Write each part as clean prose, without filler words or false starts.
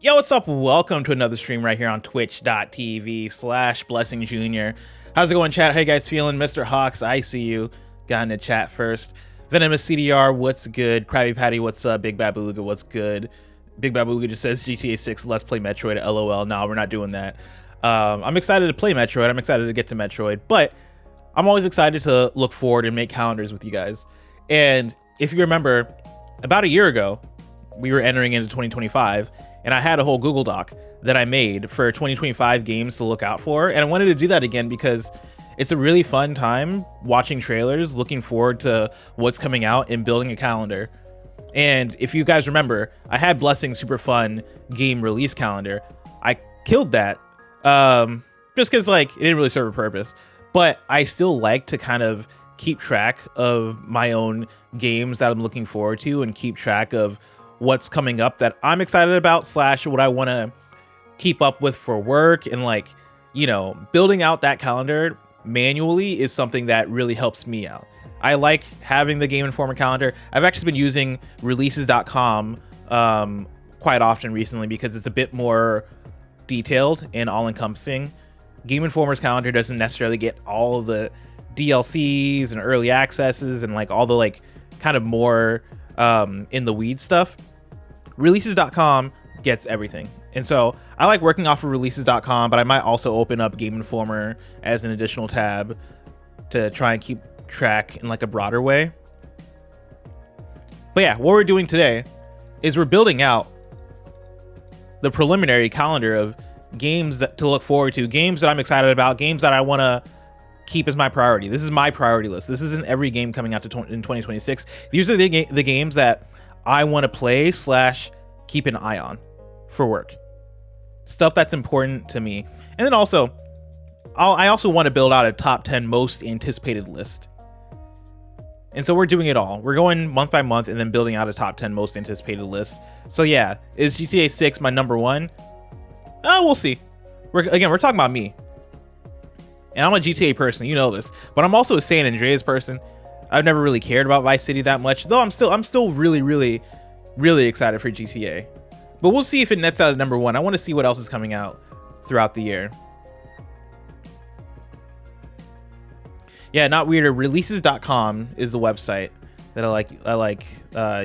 Yo, what's up? Welcome to another stream right here on twitch.tv/Blessing Jr. How's it going, chat? How you guys feeling? Mr. Hawks, I see you. Got in the chat first. Venomous CDR, what's good? Krabby Patty, what's up? Big Babuga, what's good? Big Babuga just says GTA 6, let's play Metroid, LOL. No, we're not doing that. I'm excited to play Metroid. I'm excited to get to Metroid, but I'm always excited to look forward and make calendars with you guys. And if you remember, about a year ago, we were entering into 2025, and I had a whole Google Doc that I made for 2025 games to look out for. And I wanted to do that again because it's a really fun time watching trailers, looking forward to what's coming out, and building a calendar. And if you guys remember, I had Blessing super fun game release calendar. I killed that just because like it didn't really serve a purpose. But I still like to kind of keep track of my own games that I'm looking forward to and keep track of what's coming up that I'm excited about / what I want to keep up with for work. And like, you know, building out that calendar manually is something that really helps me out. I like having the Game Informer calendar. I've actually been using releases.com quite often recently because it's a bit more detailed and all-encompassing. Game Informer's calendar doesn't necessarily get all of the DLCs and early accesses and like all the like kind of more in the weed stuff. Releases.com gets everything. And so I like working off of releases.com, but I might also open up Game Informer as an additional tab to try and keep track in like a broader way. But yeah, what we're doing today is we're building out the preliminary calendar of games that to look forward to, games that I'm excited about, games that I want to keep as my priority. This is my priority list. This isn't every game coming out in 2026. These are the games that I want to play / keep an eye on for work. Stuff that's important to me. And then also, I also want to build out a top 10 most anticipated list. And so we're doing it all. We're going month by month and then building out a top 10 most anticipated list. So yeah, is GTA 6 my number one? We'll see. We're talking about me. And I'm a GTA person, you know this, but I'm also a San Andreas person. I've never really cared about Vice City that much, though I'm still really excited for GTA. But we'll see if it nets out at number one. I want to see what else is coming out throughout the year. Yeah, not weirder. Releases.com is the website that I like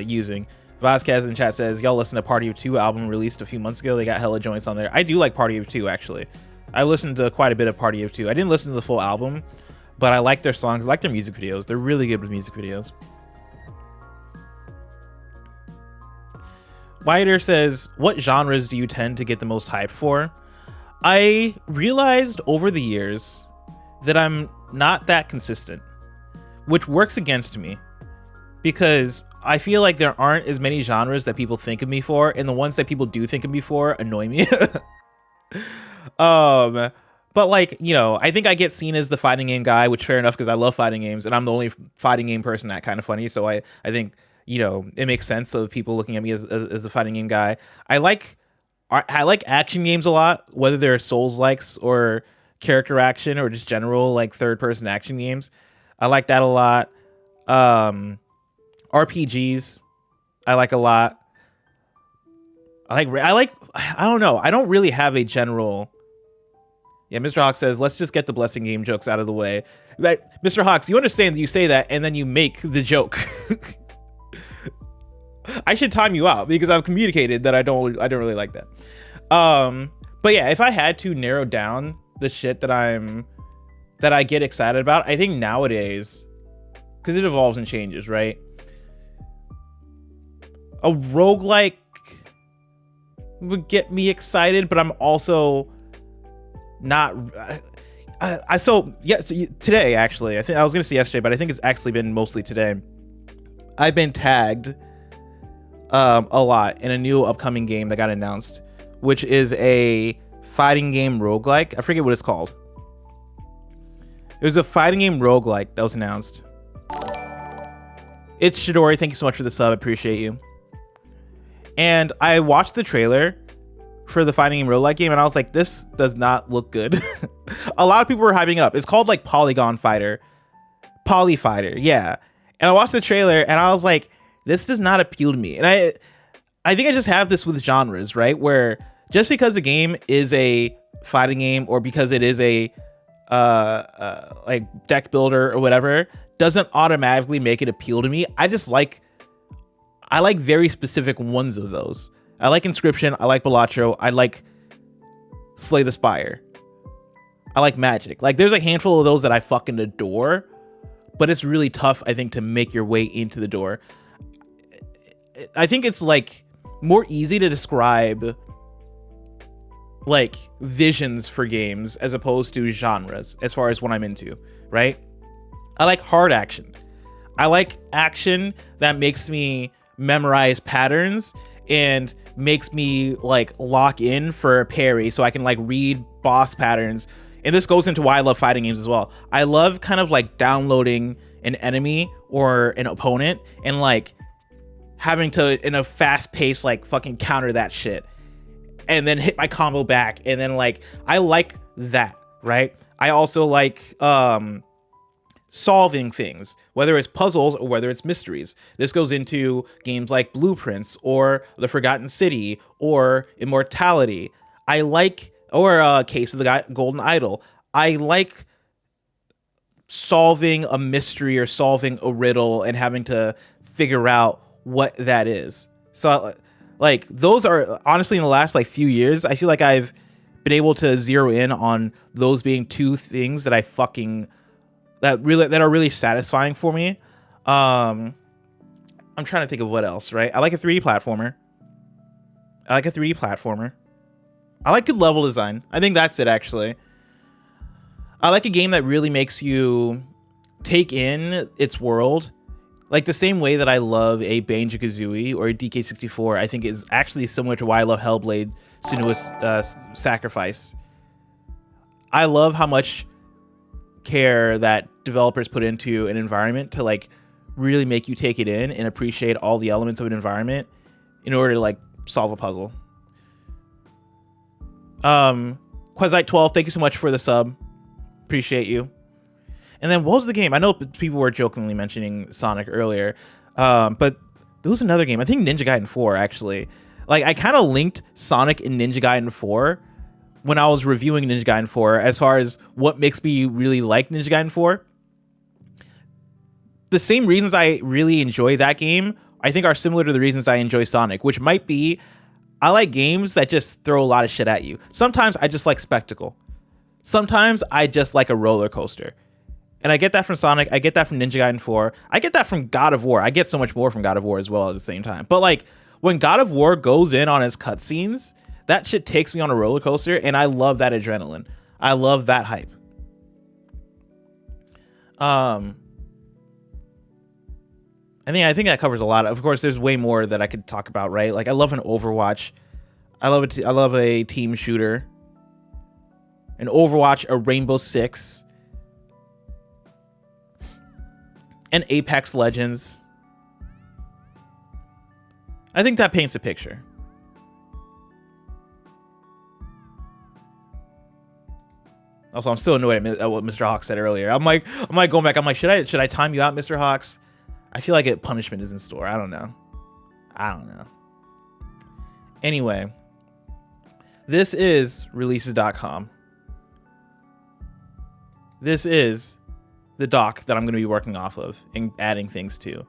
using. Vasquez in chat says, y'all listen to Party of 2 album released a few months ago. They got hella joints on there. I do like Party of 2, actually. I listened to quite a bit of Party of 2. I didn't listen to the full album, but I like their songs. I like their music videos. They're really good with music videos. Wider says, what genres do you tend to get the most hype for? I realized over the years that I'm not that consistent, which works against me because I feel like there aren't as many genres that people think of me for, and the ones that people do think of me for annoy me. But like, you know, I think I get seen as the fighting game guy, which fair enough because I love fighting games and I'm the only fighting game person that kind of funny. So I think, you know, it makes sense of people looking at me as the fighting game guy. I like action games a lot, whether they're Souls-likes or character action or just general like third-person action games. I like that a lot. RPGs, I like a lot. I don't know. I don't really have a general. Yeah, Mr. Hawks says, let's just get the Blessing game jokes out of the way. But Mr. Hawks, you understand that you say that and then you make the joke. I should time you out because I've communicated that I don't really like that. But yeah, if I had to narrow down the shit that I get excited about, I think nowadays, because it evolves and changes, right? A roguelike would get me excited, but I'm also not. Today actually, I was gonna say yesterday, but I think it's actually been mostly today. I've been tagged a lot in a new upcoming game that got announced, which is a fighting game roguelike. I forget what it's called. It was a fighting game roguelike that was announced. It's Shidori. Thank you so much for the sub. I appreciate you. And I watched the trailer for the fighting game roguelike game, and I was like, this does not look good. A lot of people were hyping it up. It's called like Polygon Fighter. Poly Fighter, yeah. And I watched the trailer, and I was like, this does not appeal to me. And I think I just have this with genres, right? Where just because a game is a fighting game or because it is a like deck builder or whatever doesn't automatically make it appeal to me. I like very specific ones of those. I like Inscription. I like Balatro. I like Slay the Spire. I like Magic. Like there's a handful of those that I fucking adore, but it's really tough, I think, to make your way into the door. I think it's like more easy to describe like visions for games as opposed to genres as far as what I'm into, right? I like hard action. I like action that makes me memorize patterns and makes me like lock in for a parry so I can like read boss patterns. And this goes into why I love fighting games as well. I love kind of like downloading an enemy or an opponent and like having to, in a fast pace, like fucking counter that shit and then hit my combo back. And then like, I like that, right? I also like solving things, whether it's puzzles or whether it's mysteries. This goes into games like Blueprints or The Forgotten City or Immortality. I like, or Case of the Golden Idol. I like solving a mystery or solving a riddle and having to figure out what that is. So like those are honestly in the last like few years, I feel like I've been able to zero in on those being two things that that are really satisfying for me. I'm trying to think of what else, right? I like a 3D platformer. I like good level design. I think that's it, actually. I like a game that really makes you take in its world. Like the same way that I love a Banjo-Kazooie or a DK64, I think is actually similar to why I love Hellblade: Senua's Sacrifice. I love how much care that developers put into an environment to like really make you take it in and appreciate all the elements of an environment in order to like solve a puzzle. Quasite12, thank you so much for the sub. Appreciate you. And then what was the game? I know people were jokingly mentioning Sonic earlier, but there was another game. I think Ninja Gaiden 4, actually. Like, I kind of linked Sonic and Ninja Gaiden 4 when I was reviewing Ninja Gaiden 4 as far as what makes me really like Ninja Gaiden 4. The same reasons I really enjoy that game, I think, are similar to the reasons I enjoy Sonic, which might be I like games that just throw a lot of shit at you. Sometimes I just like spectacle. Sometimes I just like a roller coaster. And I get that from Sonic. I get that from Ninja Gaiden 4. I get that from God of War. I get so much more from God of War as well at the same time. But like when God of War goes in on its cutscenes, that shit takes me on a roller coaster, and I love that adrenaline. I love that hype. I think that covers a lot. Of course, there's way more that I could talk about, right? Like I love an Overwatch. I love a team shooter. An Overwatch, a Rainbow Six. And Apex Legends. I think that paints a picture. Also, I'm still annoyed at what Mr. Hawks said earlier. I'm like going back. I'm like, should I time you out, Mr. Hawks? I feel like punishment is in store. I don't know. Anyway, this is releases.com. This is the doc that I'm going to be working off of and adding things to.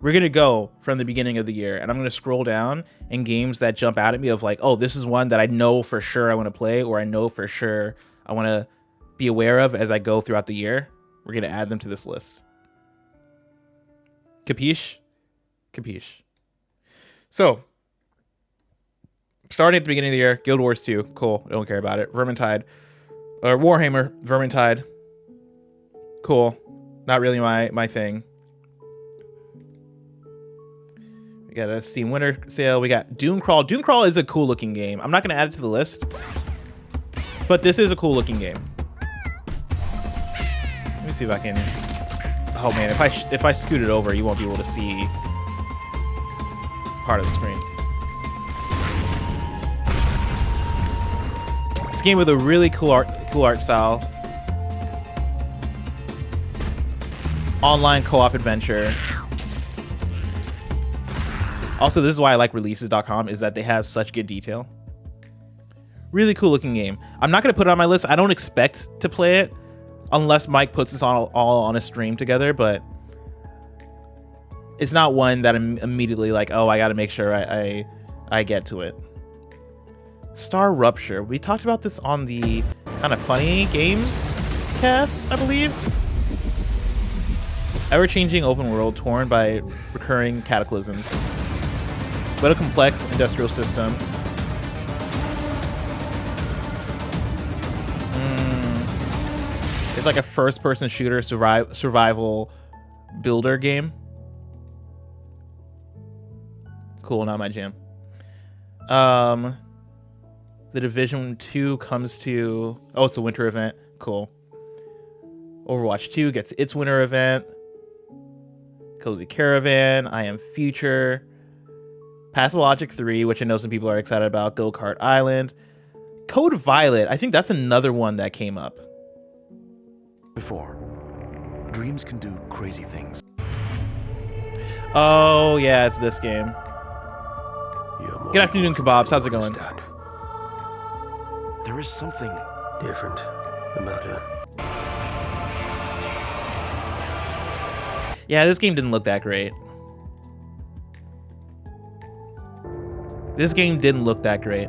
We're going to go from the beginning of the year, and I'm going to scroll down, and games that jump out at me of like, oh, this is one that I know for sure I want to play, or I know for sure I want to be aware of as I go throughout the year. We're going to add them to this list. Capiche? Capiche. So, starting at the beginning of the year, Guild Wars 2. Cool. I don't care about it. Vermintide. Or Warhammer. Vermintide. Cool. Not really my thing. We got a Steam Winter Sale. We got Doomcrawl. Doomcrawl is a cool looking game. I'm not going to add it to the list, but this is a cool looking game. Let me see if I can... Oh man, if I scoot it over, you won't be able to see part of the screen. This game with a really cool art style. Online co-op adventure. Also, this is why I like releases.com, is that they have such good detail. Really cool looking game. I'm not going to put it on my list. I don't expect to play it unless Mike puts this all on a stream together, but it's not one that I'm immediately like, oh, I got to make sure I get to it. Star Rupture. We talked about this on the kind of funny games cast, I believe. Ever-changing open world torn by recurring cataclysms, but a complex industrial system. It's like a first-person shooter survival builder game. Cool, not my jam. The Division 2 comes to... Oh, it's a winter event. Cool. Overwatch 2 gets its winter event. Cozy Caravan, I Am Future. Pathologic 3, which I know some people are excited about. Go-Kart Island. Code Violet, I think that's another one that came up. Before, dreams can do crazy things. Oh, yeah, it's this game. Good afternoon, Kebabs. How's it going? There is something different about it. Yeah, this game didn't look that great. This game didn't look that great.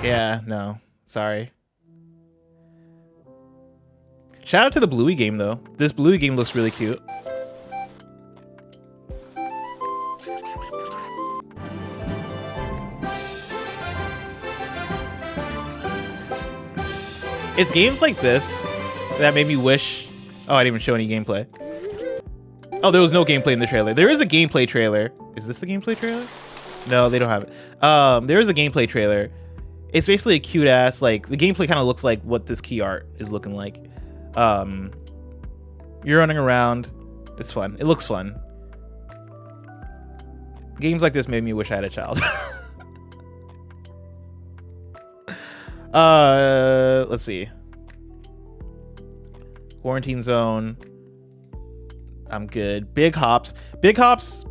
Yeah, no. Sorry. Shout out to the Bluey game, though. This Bluey game looks really cute. It's games like this that made me wish... Oh, I didn't even show any gameplay. Oh, there was no gameplay in the trailer. There is a gameplay trailer. Is this the gameplay trailer? No, they don't have it. There is a gameplay trailer. It's basically a cute ass, like, the gameplay kind of looks like what this key art is looking like. You're running around. It's fun. It looks fun. Games like this made me wish I had a child. Let's see. Quarantine Zone. I'm good. Big Hops. Big Hops.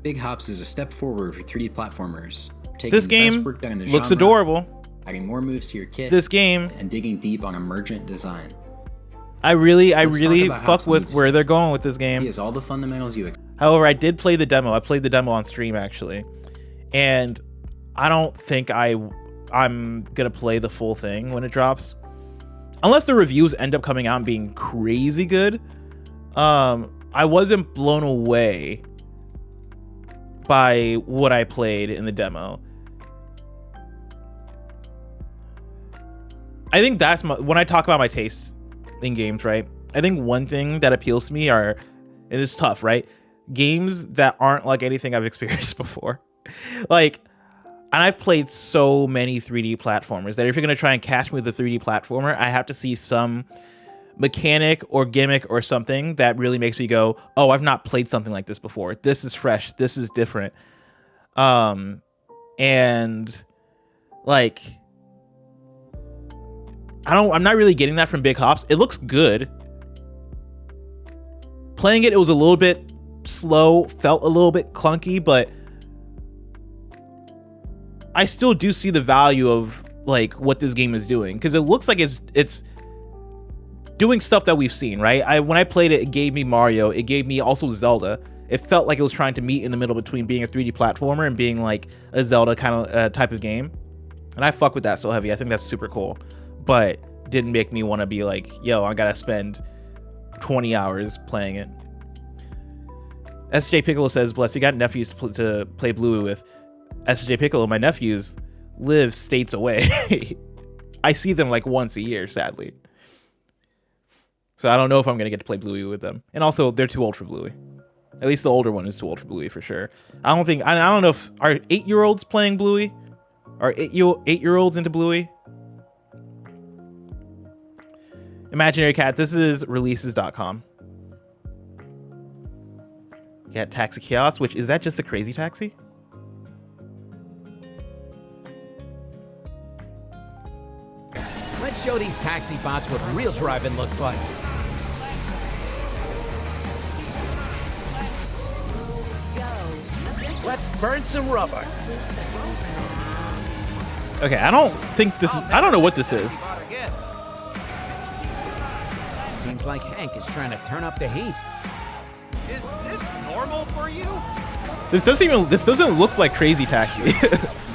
Big Hops is a step forward for 3D platformers. This game looks adorable. Adding more moves to your kit. This game and digging deep on emergent design. I really fuck with where they're going with this game. He has all the fundamentals you. However, I did play the demo. I played the demo on stream actually, and I don't think I'm gonna play the full thing when it drops, unless the reviews end up coming out and being crazy good. I wasn't blown away by what I played in the demo. I think that's when I talk about my tastes in games, right? I think one thing that appeals to me are, and it's tough, right? Games that aren't like anything I've experienced before. Like, and I've played so many 3D platformers that if you're going to try and catch me with a 3D platformer, I have to see some mechanic or gimmick or something that really makes me go, oh, I've not played something like this before. This is fresh. This is different. And like, I'm not really getting that from Big Hops. It looks good. Playing it was a little bit slow, felt a little bit clunky, but I still do see the value of like what this game is doing, because it looks like it's doing stuff that we've seen, right? When I played it, it gave me Mario. It gave me also Zelda. It felt like it was trying to meet in the middle between being a 3D platformer and being like a Zelda kind of type of game. And I fuck with that so heavy. I think that's super cool. But didn't make me want to be like, yo, I gotta spend 20 hours playing it. SJ Piccolo says, bless you, got nephews to play Bluey with. SJ Piccolo, my nephews live states away. I see them like once a year, sadly. So I don't know if I'm going to get to play Bluey with them. And also, they're too old for Bluey. At least the older one is too old for Bluey for sure. I don't know if, are 8-year-olds playing Bluey? Are 8-year-olds into Bluey? Imaginary Cat, this is releases.com. You got Taxi Chaos, which, is that just a crazy taxi? show these taxi bots what real driving looks like. Let's burn some rubber. Okay, I don't think this is. I don't know what this is. Seems like Hank is trying to turn up the heat. Is this normal for you? This doesn't even. This doesn't look like Crazy Taxi.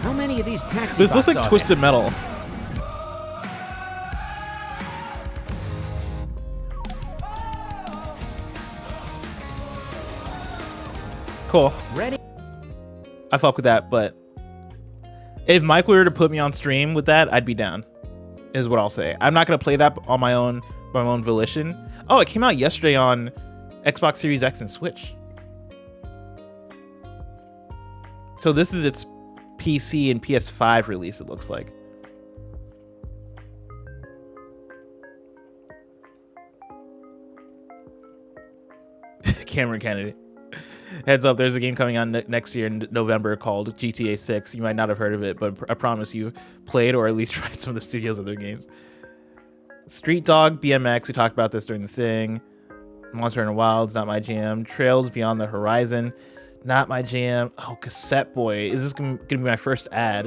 How many of these taxi This bots looks like are Twisted Metal. Cool. there? Ready? I fuck with that, but if Mike were to put me on stream with that, I'd be down. Is what I'll say. I'm not gonna play that on my own by my own volition. Oh, it came out yesterday on Xbox Series X and Switch. So this is its PC and PS5 release, it looks like. Cameron Kennedy. Heads up, there's a game coming out next year in November called GTA 6. You might not have heard of it, but I promise you've played or at least tried some of the studio's other games. Street Dog, BMX, we talked about this during the thing. Monster Hunter Wilds, not my jam. Trails Beyond the Horizon, not my jam. Oh, Cassette Boy. Is this gonna be my first ad?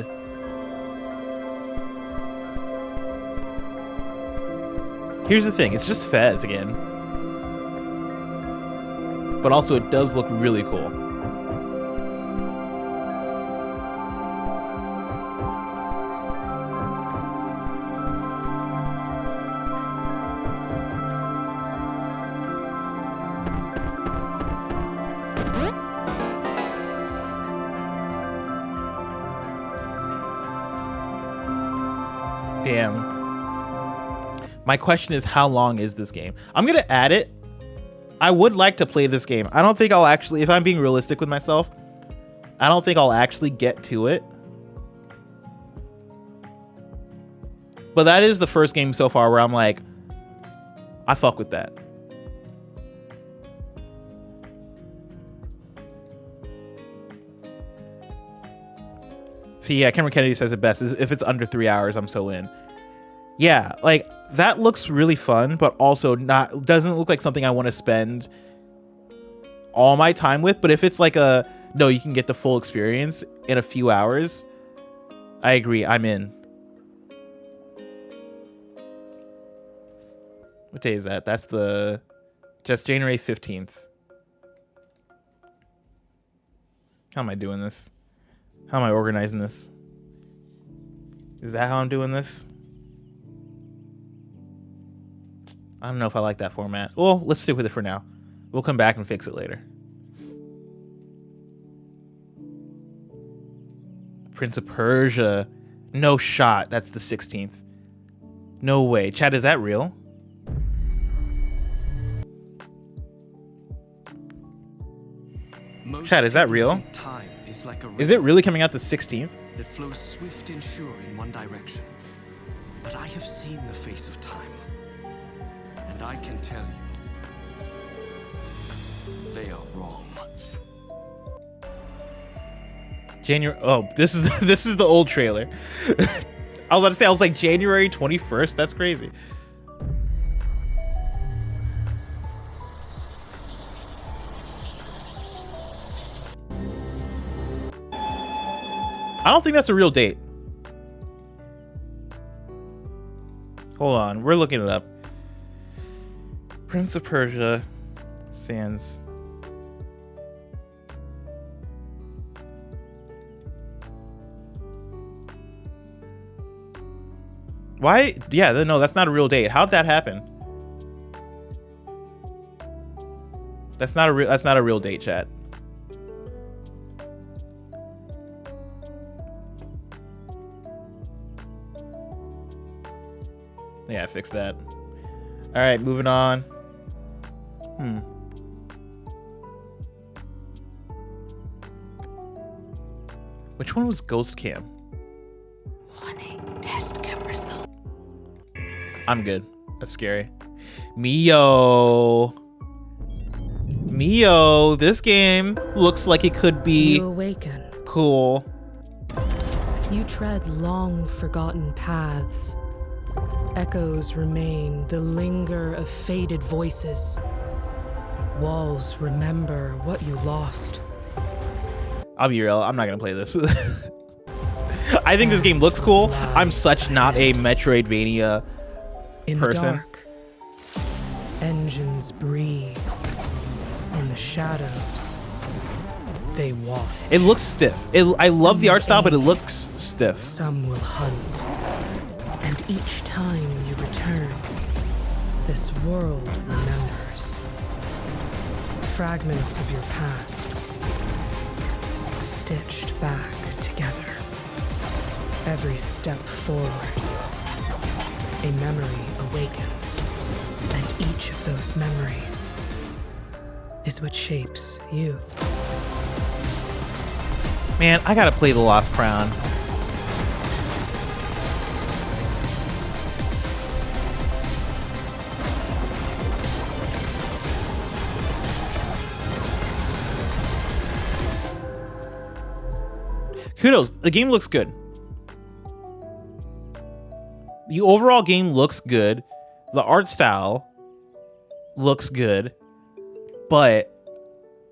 Here's the thing, it's just Fez again. But also it does look really cool. Damn. My question is, how long is this game? I'm gonna add it. I would like to play this game. I don't think I'll actually, if I'm being realistic with myself, I don't think I'll actually get to it. But that is the first game so far where I'm like, I fuck with that. See, yeah, Cameron Kennedy says it best. Is if it's under 3 hours, I'm so in. Yeah, like that looks really fun, but also doesn't look like something I want to spend all my time with. But if it's like no, you can get the full experience in a few hours, I agree, I'm in. What day is that? That's just January 15th. How am I doing this? How am I organizing this? Is that how I'm doing this? I don't know if I like that format. Well, let's stick with it for now. We'll come back and fix it later. Prince of Persia. No shot. That's the 16th. No way. Chad, is that real? Chad, is that real? Time is like a Is it really coming out the 16th? that flows swift and sure in one direction. But I have seen the face of time, and I can tell you, they are wrong. January. Oh, this is the old trailer. I was about to say, I was like January 21st. That's crazy. I don't think that's a real date. Hold on, we're looking it up. Prince of Persia, Sans. Why? Yeah, no, that's not a real date. How'd that happen? That's not a real date, chat. Yeah, fix that. All right, moving on. Which one was Ghost Cam? Warning, test cam result. I'm good. That's scary. Mio, this game looks like it could be You awaken. cool. You tread long forgotten paths. Echoes remain, the linger of faded voices. Walls remember what you lost. I'll be real, I'm not gonna play this. I think this game looks cool. I'm such not a Metroidvania In the person. dark, engines breathe. In the shadows, they walk. It looks stiff. I love the art style, but it looks stiff. Some will hunt. And each time you return, this world remembers. Fragments of your past, stitched back together. Every step forward, a memory awakens. And each of those memories is what shapes you. Man, I gotta play The Lost Crown. Kudos, the game looks good. The overall game looks good. The art style looks good. But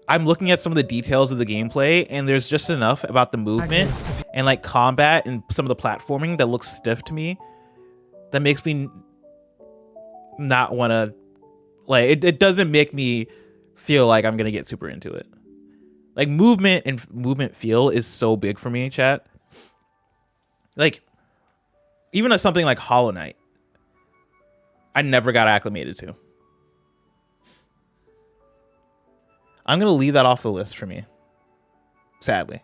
I'm looking at some of the details of the gameplay, and there's just enough about the movement and like combat and some of the platforming that looks stiff to me that makes me not want to, like, it doesn't make me feel like I'm gonna get super into it. Like, movement and movement feel is so big for me, chat. Like, even something like Hollow Knight, I never got acclimated to. I'm gonna leave that off the list for me. Sadly,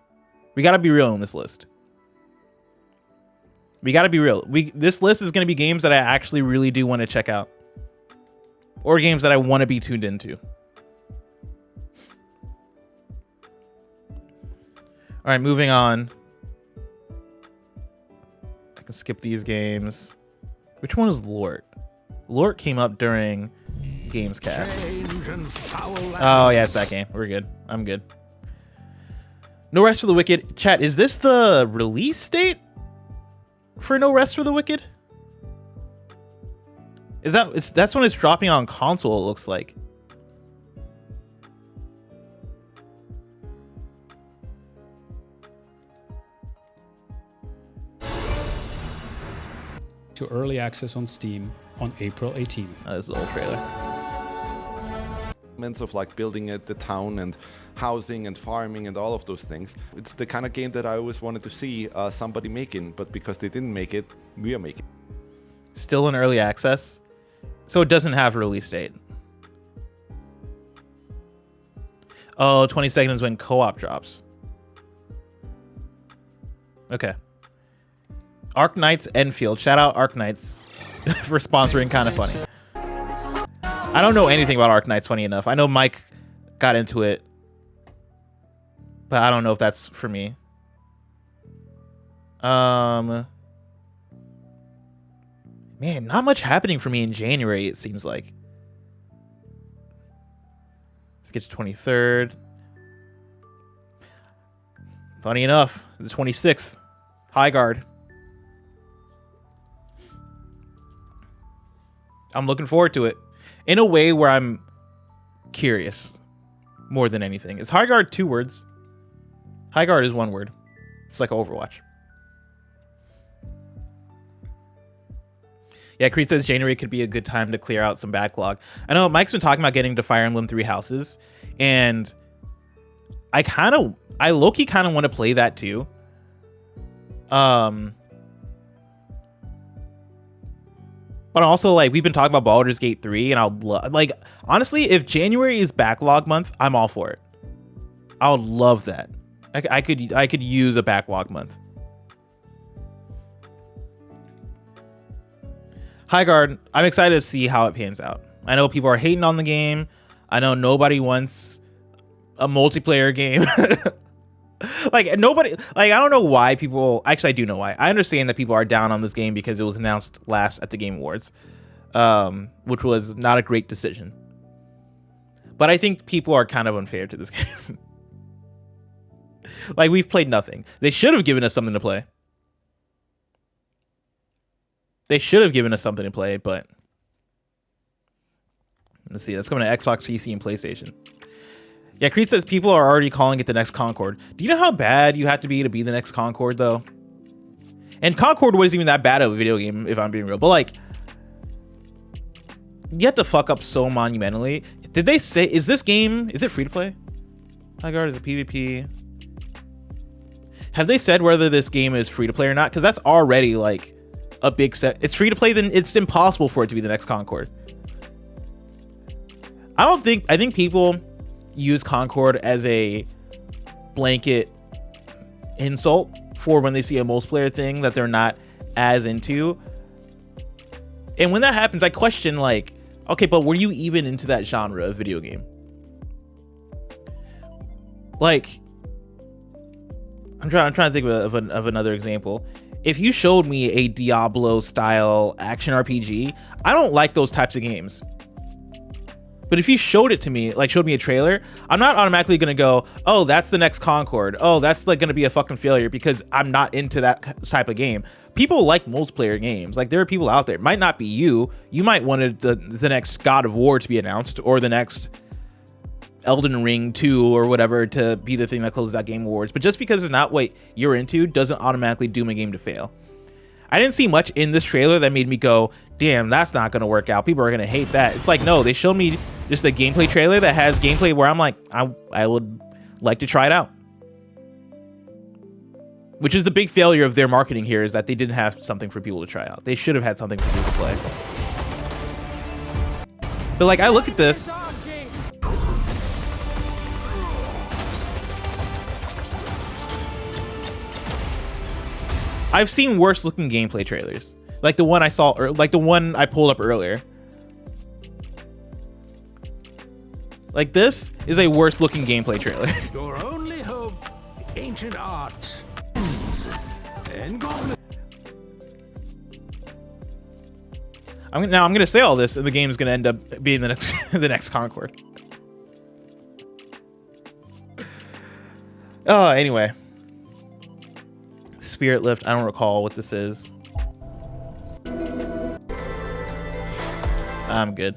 we gotta be real in this list. We gotta be real. This list is gonna be games that I actually really do want to check out, or games that I want to be tuned into. All right, moving on. I can skip these games. Which one is Lort? Lort came up during Gamescast. Oh yeah, it's that game. We're good. I'm good. No Rest for the Wicked. Chat, is this the release date for No Rest for the Wicked? That's when it's dropping on console, it looks like. To early access on Steam on April 18th. Oh, this is an old trailer. Of like building the town and housing and farming and all of those things. It's the kind of game that I always wanted to see somebody making, but because they didn't make it, we are making. Still in early access, so it doesn't have a release date. Oh, 20 seconds when co-op drops. Okay. Arc Knights Enfield. Shout out Arc Knights for sponsoring Kinda Funny. I don't know anything about Arc Knights, funny enough. I know Mike got into it, but I don't know if that's for me. Man, not much happening for me in January, it seems like. Let's get to 23rd. Funny enough, the 26th. High Guard. I'm looking forward to it in a way where I'm curious more than anything. Is High Guard 2 words? High Guard is 1 word. It's like Overwatch. Yeah, Creed says January could be a good time to clear out some backlog. I know Mike's been talking about getting to Fire Emblem 3 Houses, and I low-key kind of want to play that too. But also, like, we've been talking about Baldur's Gate 3, and I'll like, honestly, if January is backlog month, I'm all for it. I would love that. I could use a backlog month. High Guard, I'm excited to see how it pans out. I know people are hating on the game. I know nobody wants a multiplayer game. Like, nobody, like, I don't know why people, actually I do know why. I understand that people are down on this game because it was announced last at the Game Awards, which was not a great decision. But I think people are kind of unfair to this game. Like, we've played nothing. They should have given us something to play. They should have given us something to play, but let's see. That's coming to Xbox, PC, and PlayStation. Yeah, Creed says people are already calling it the next Concord. Do you know how bad you have to be the next Concord, though? And Concord wasn't even that bad of a video game, if I'm being real. But, like, you have to fuck up so monumentally. Did they say, is this game, is it free to play? High Guard is a PvP. Have they said whether this game is free to play or not? Because that's already, like, a big set. It's free to play, then it's impossible for it to be the next Concord. I think people use Concord as a blanket insult for when they see a multiplayer thing that they're not as into. And when that happens, I question, like, okay, but were you even into that genre of video game? Like, I'm trying to think of another example. If you showed me a Diablo style action RPG, I don't like those types of games. But if you showed it to me, like showed me a trailer, I'm not automatically gonna go, oh, that's the next Concord. Oh, that's like gonna be a fucking failure because I'm not into that type of game. People like multiplayer games. Like there are people out there. It might not be you. You might want the next God of War to be announced, or the next Elden Ring 2 or whatever to be the thing that closes out Game Awards. But just because it's not what you're into doesn't automatically doom a game to fail. I didn't see much in this trailer that made me go, damn, that's not going to work out. People are going to hate that. It's like, no, they showed me just a gameplay trailer that has gameplay where I'm like, I would like to try it out. Which is the big failure of their marketing here, is that they didn't have something for people to try out. They should have had something for people to play. But like, I look at this. I've seen worse looking gameplay trailers, like the one I saw, or like the one I pulled up earlier. Like this is a worse looking gameplay trailer. Your only hope, ancient art. I'm gonna say all this, and the game is gonna end up being the next the next Concord. Oh, anyway. Spirit Lift, I don't recall what this is. I'm good.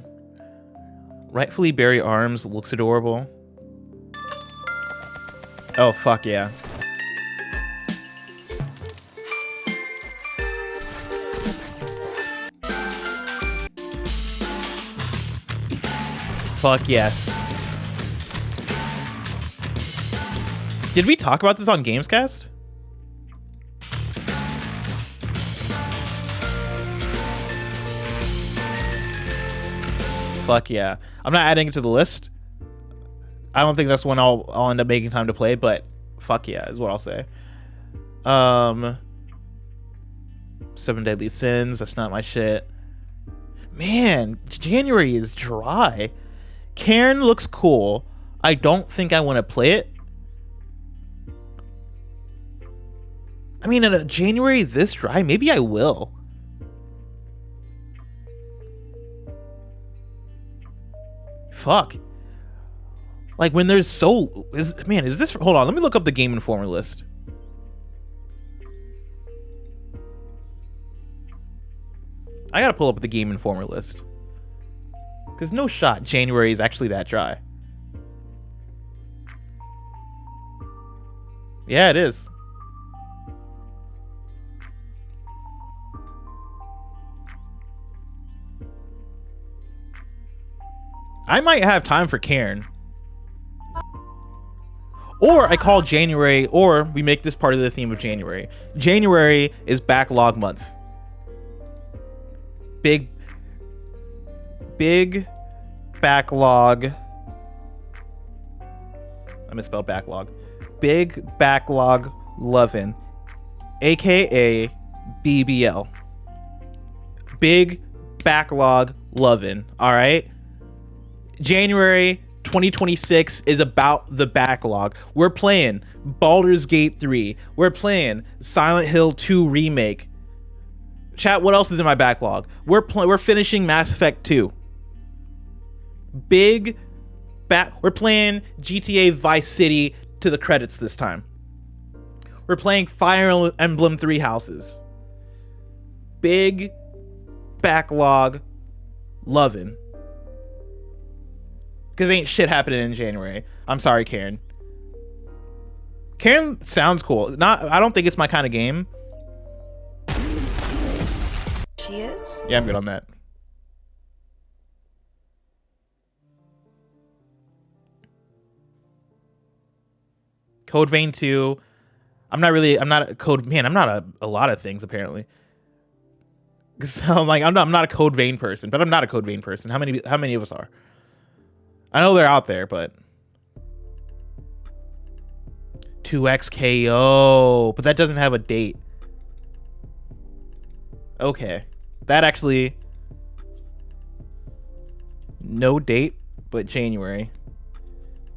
Rightfully Bury Arms looks adorable. Oh, fuck yeah. Fuck yes. Did we talk about this on Gamescast? Fuck yeah. I'm not adding it to the list. I don't think that's one I'll end up making time to play, but fuck yeah is what I'll say. 7 Deadly Sins, that's not my shit. Man, January is dry. Cairn looks cool. I don't think I want to play it. I mean, in a January this dry, maybe I will. Fuck. Like when there's man, is this, hold on, let me look up the Game Informer list. I gotta pull up the Game Informer list. Because no shot January is actually that dry. Yeah, it is. I might have time for Cairn. Or I call January, or we make this part of the theme of January. January is backlog month. Big backlog. I misspelled backlog. Big backlog lovin', aka BBL. Big backlog lovin'. All right. January 2026 is about the backlog. We're playing Baldur's Gate 3. We're playing Silent Hill 2 remake. Chat, what else is in my backlog? We're finishing Mass Effect 2. We're playing GTA Vice City to the credits this time. We're playing Fire Emblem 3 Houses. Big backlog loving. Because ain't shit happening in January. I'm sorry, Karen. Karen sounds cool. I don't think it's my kind of game. She is? Yeah, I'm good on that. Code Vein 2. I'm not a code man. I'm not a lot of things apparently. So I'm like, I'm not a Code Vein person, but I'm not a Code Vein person. How many of us are? I know they're out there, but 2XKO, but that doesn't have a date. Okay, that actually no date, but January.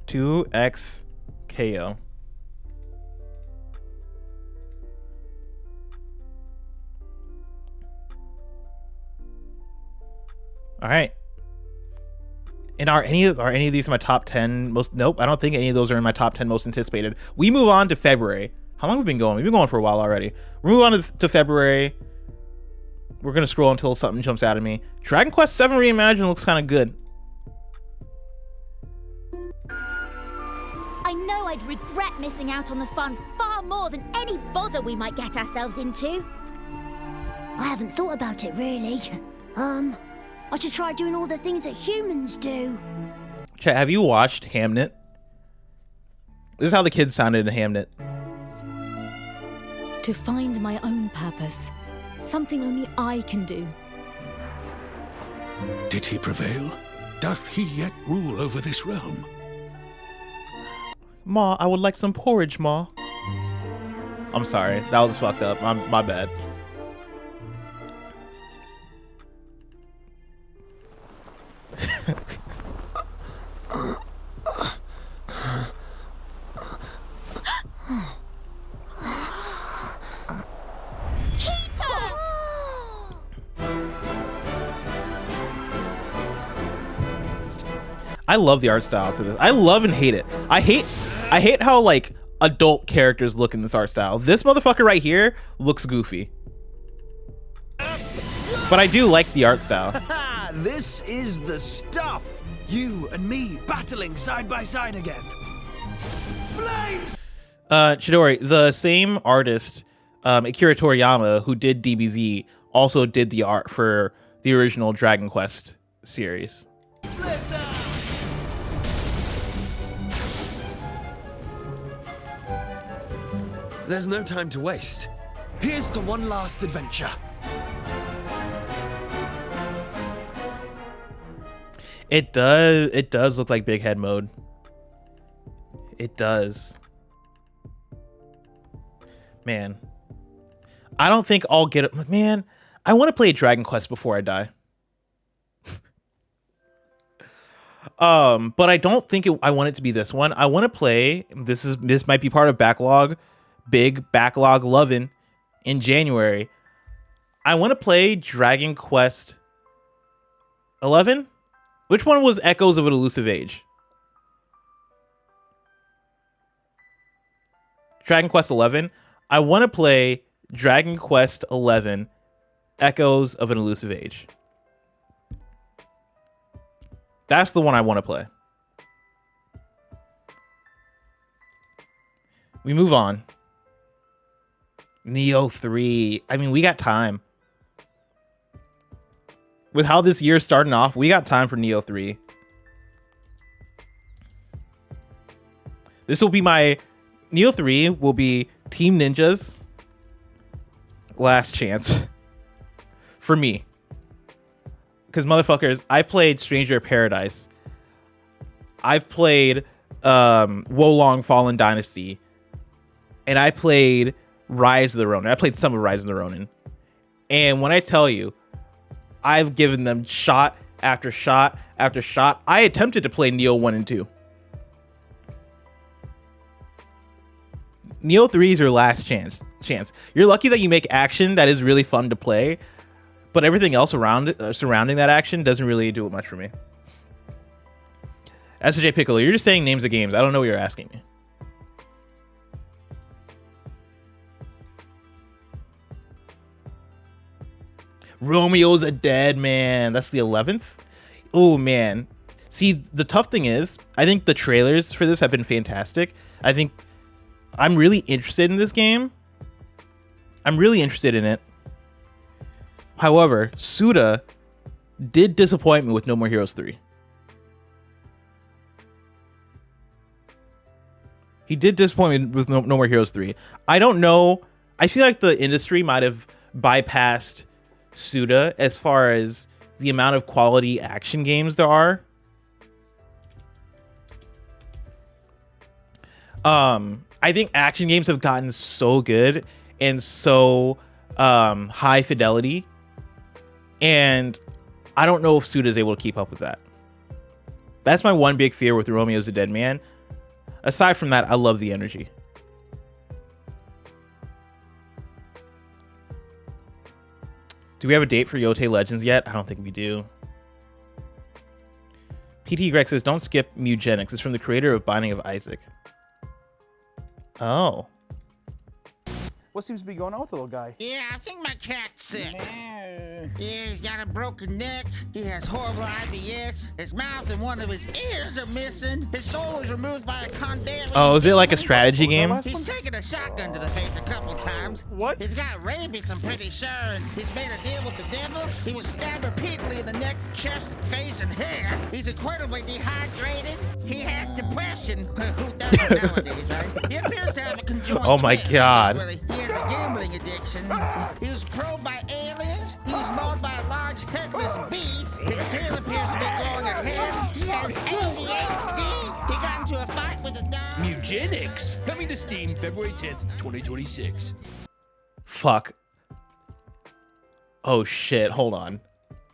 2XKO. All right. And are any of these in my top 10 most? Nope, I don't think any of those are in my top 10 most anticipated. We move on to February. How long have we been going? We've been going for a while already. We move on to February. We're gonna scroll until something jumps out at me. Dragon Quest VII Reimagined looks kind of good. I know I'd regret missing out on the fun far more than any bother we might get ourselves into. I haven't thought about it really. I should try doing all the things that humans do. Chat, have you watched Hamnet? This is how the kids sounded in Hamnet. To find my own purpose. Something only I can do. Did he prevail? Doth he yet rule over this realm? Ma, I would like some porridge, Ma. I'm sorry. That was fucked up. My bad. I love the art style to this. I love and hate it. I hate how like adult characters look in this art style. This motherfucker right here looks goofy. But I do like the art style. This is the stuff. You and me battling side by side again. Flames! Chidori, the same artist, Akira Toriyama, who did DBZ, also did the art for the original Dragon Quest series. There's no time to waste. Here's to one last adventure. It does look like Big Head mode. It does. Man. I don't think I'll get it. Man, I want to play Dragon Quest before I die. But I don't think I want it to be this one. I want to play, this might be part of backlog, big backlog lovin' in January. I want to play Dragon Quest 11. Which one was Echoes of an Elusive Age? Dragon Quest 11. I want to play Dragon Quest 11 Echoes of an Elusive Age. That's the one I want to play. We move on. Neo 3. I mean, we got time. With how this year's starting off, we got time for Neo 3. This will be my... Neo 3 will be Team Ninja's last chance. For me. Because, motherfuckers, I played Stranger of Paradise. I've played Wolong Fallen Dynasty. And I played Rise of the Ronin. I played some of Rise of the Ronin. And when I tell you, I've given them shot after shot after shot. I attempted to play Neo 1 and 2. Neo 3 is your last chance. You're lucky that you make action that is really fun to play, but everything else around it, surrounding that action doesn't really do it much for me. SJ Piccolo, you're just saying names of games. I don't know what you're asking me. Romeo's a Dead Man. That's the 11th. Oh man. See, the tough thing is, I think the trailers for this have been fantastic. I think I'm really interested in this game. I'm really interested in it. However, Suda did disappoint me with No More Heroes 3. He did disappoint me with No More Heroes 3. I don't know. I feel like the industry might have bypassed Suda as far as the amount of quality action games there are. I think action games have gotten so good and so high fidelity, and I don't know if Suda is able to keep up with that. That's my one big fear with Romeo's a Dead Man. Aside from that, I love the energy. Do we have a date for Yote Legends yet? I don't think we do. PT Greg says, don't skip Mugenics. It's from the creator of Binding of Isaac. Oh. What seems to be going on with the little guy? Yeah, I think my cat's sick. Yeah, he's got a broken neck. He has horrible IBS. His mouth and one of his ears are missing. His soul was removed by a condemned. Oh, is it like a strategy game? He's taken a shotgun to the face a couple times. What? He's got rabies, I'm pretty sure, and he's made a deal with the devil. He was stabbed repeatedly in the neck, chest, face, and hair. He's incredibly dehydrated. He has depression. Who doesn't nowadays, right? He appears to have a conjoined Oh my twin. God. Really, he has a gambling addiction. He was probed by aliens. He was mauled by a large headless beast. His tail appears to be growing a head. He has ADHD. He got into a fight with a dog. Mugenics, coming to Steam February 10th, 2026. Fuck. Oh shit, hold on.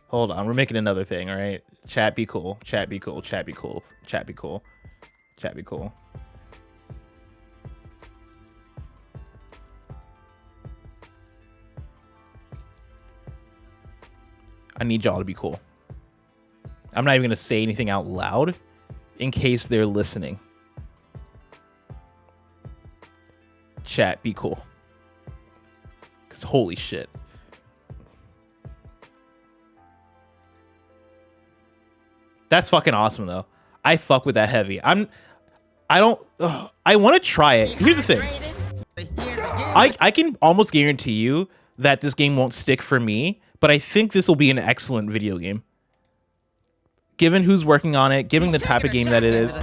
Hold on, we're making another thing, all right? Chat be cool, chat be cool, chat be cool, chat be cool, chat be cool. I need y'all to be cool. I'm not even gonna say anything out loud in case they're listening. Chat, be cool. Cause holy shit. That's fucking awesome though. I fuck with that heavy. I want to try it. Here's the thing. I can almost guarantee you that this game won't stick for me, but I think this will be an excellent video game. Given who's working on it, given the type of game that it is.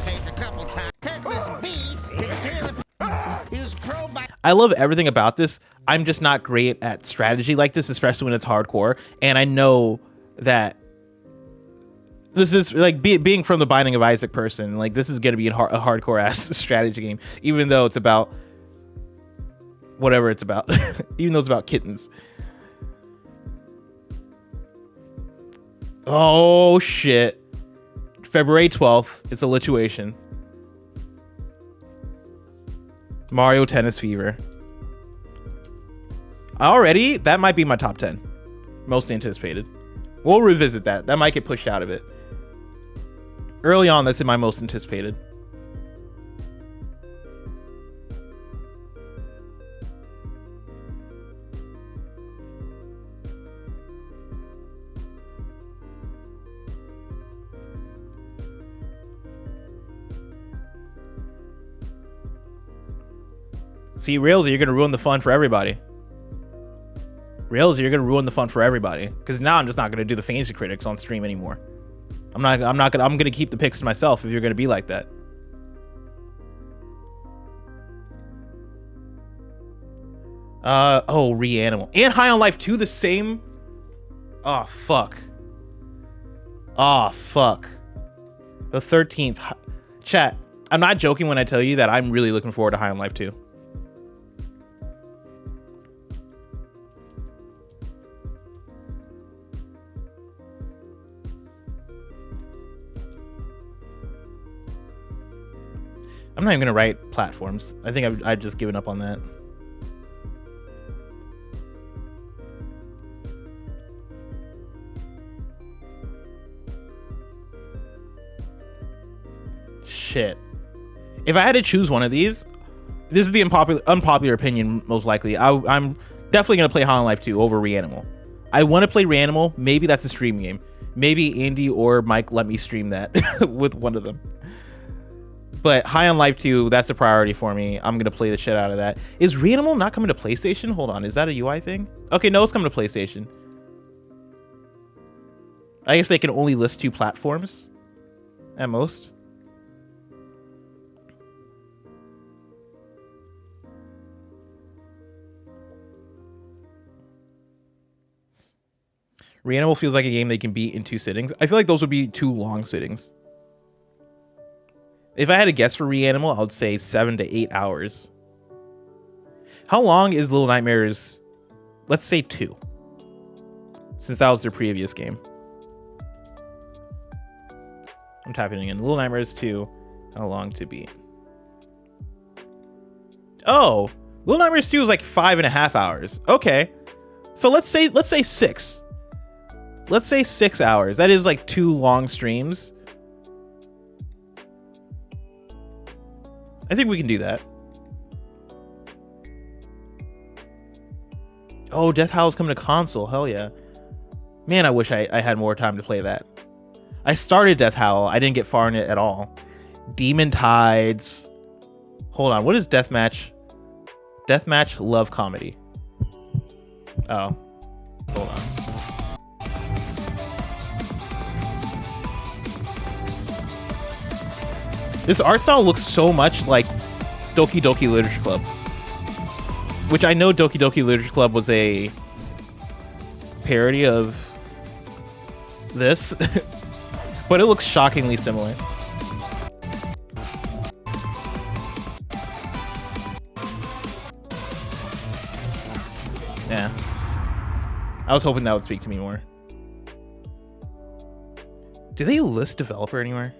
I love everything about this. I'm just not great at strategy like this, especially when it's hardcore. And I know that this is like being from the Binding of Isaac person, like this is going to be a hardcore ass strategy game, even though it's about whatever it's about, even though it's about kittens. Oh shit. February 12th. It's a lituation. Mario Tennis Fever. Already, that might be my top 10. Most anticipated. We'll revisit that. That might get pushed out of it. Early on, that's in my most anticipated. See, Railsy, you're gonna ruin the fun for everybody. Railsy, you're gonna ruin the fun for everybody. Because now I'm just not gonna do the fantasy critics on stream anymore. I'm gonna keep the picks to myself if you're gonna be like that. Oh, Reanimal. And High on Life 2, the same. Oh fuck. Oh fuck. The 13th. Chat, I'm not joking when I tell you that I'm really looking forward to High on Life 2. I'm not even gonna write platforms. I think I've just given up on that. Shit. If I had to choose one of these, this is the unpopular opinion most likely. I'm definitely gonna play High on Life 2 over Reanimal. I want to play Reanimal. Maybe that's a stream game. Maybe Andy or Mike let me stream that with one of them. But High on Life 2, that's a priority for me. I'm going to play the shit out of that. Is Reanimal not coming to PlayStation? Hold on. Is that a UI thing? Okay, no, it's coming to PlayStation. I guess they can only list 2 platforms at most. Reanimal feels like a game they can beat in 2 sittings. I feel like those would be 2 long sittings. If I had to guess for Reanimal, I would say 7 to 8 hours. How long is Little Nightmares? Let's say 2. Since that was their previous game. I'm typing in Little Nightmares 2. How long to beat? Oh, Little Nightmares 2 is like 5.5 hours. Okay. So let's say 6. Let's say 6 hours. That is like 2 long streams. I think we can do that. Oh, Death Howl's coming to console. Hell yeah. Man, I wish I had more time to play that. I started Death Howl. I didn't get far in it at all. Demon Tides. Hold on. What is Deathmatch? Deathmatch Love Comedy. Oh. Hold on. This art style looks so much like Doki Doki Literature Club. Which I know Doki Doki Literature Club was a parody of this. But it looks shockingly similar. Yeah. I was hoping that would speak to me more. Do they list developer anywhere?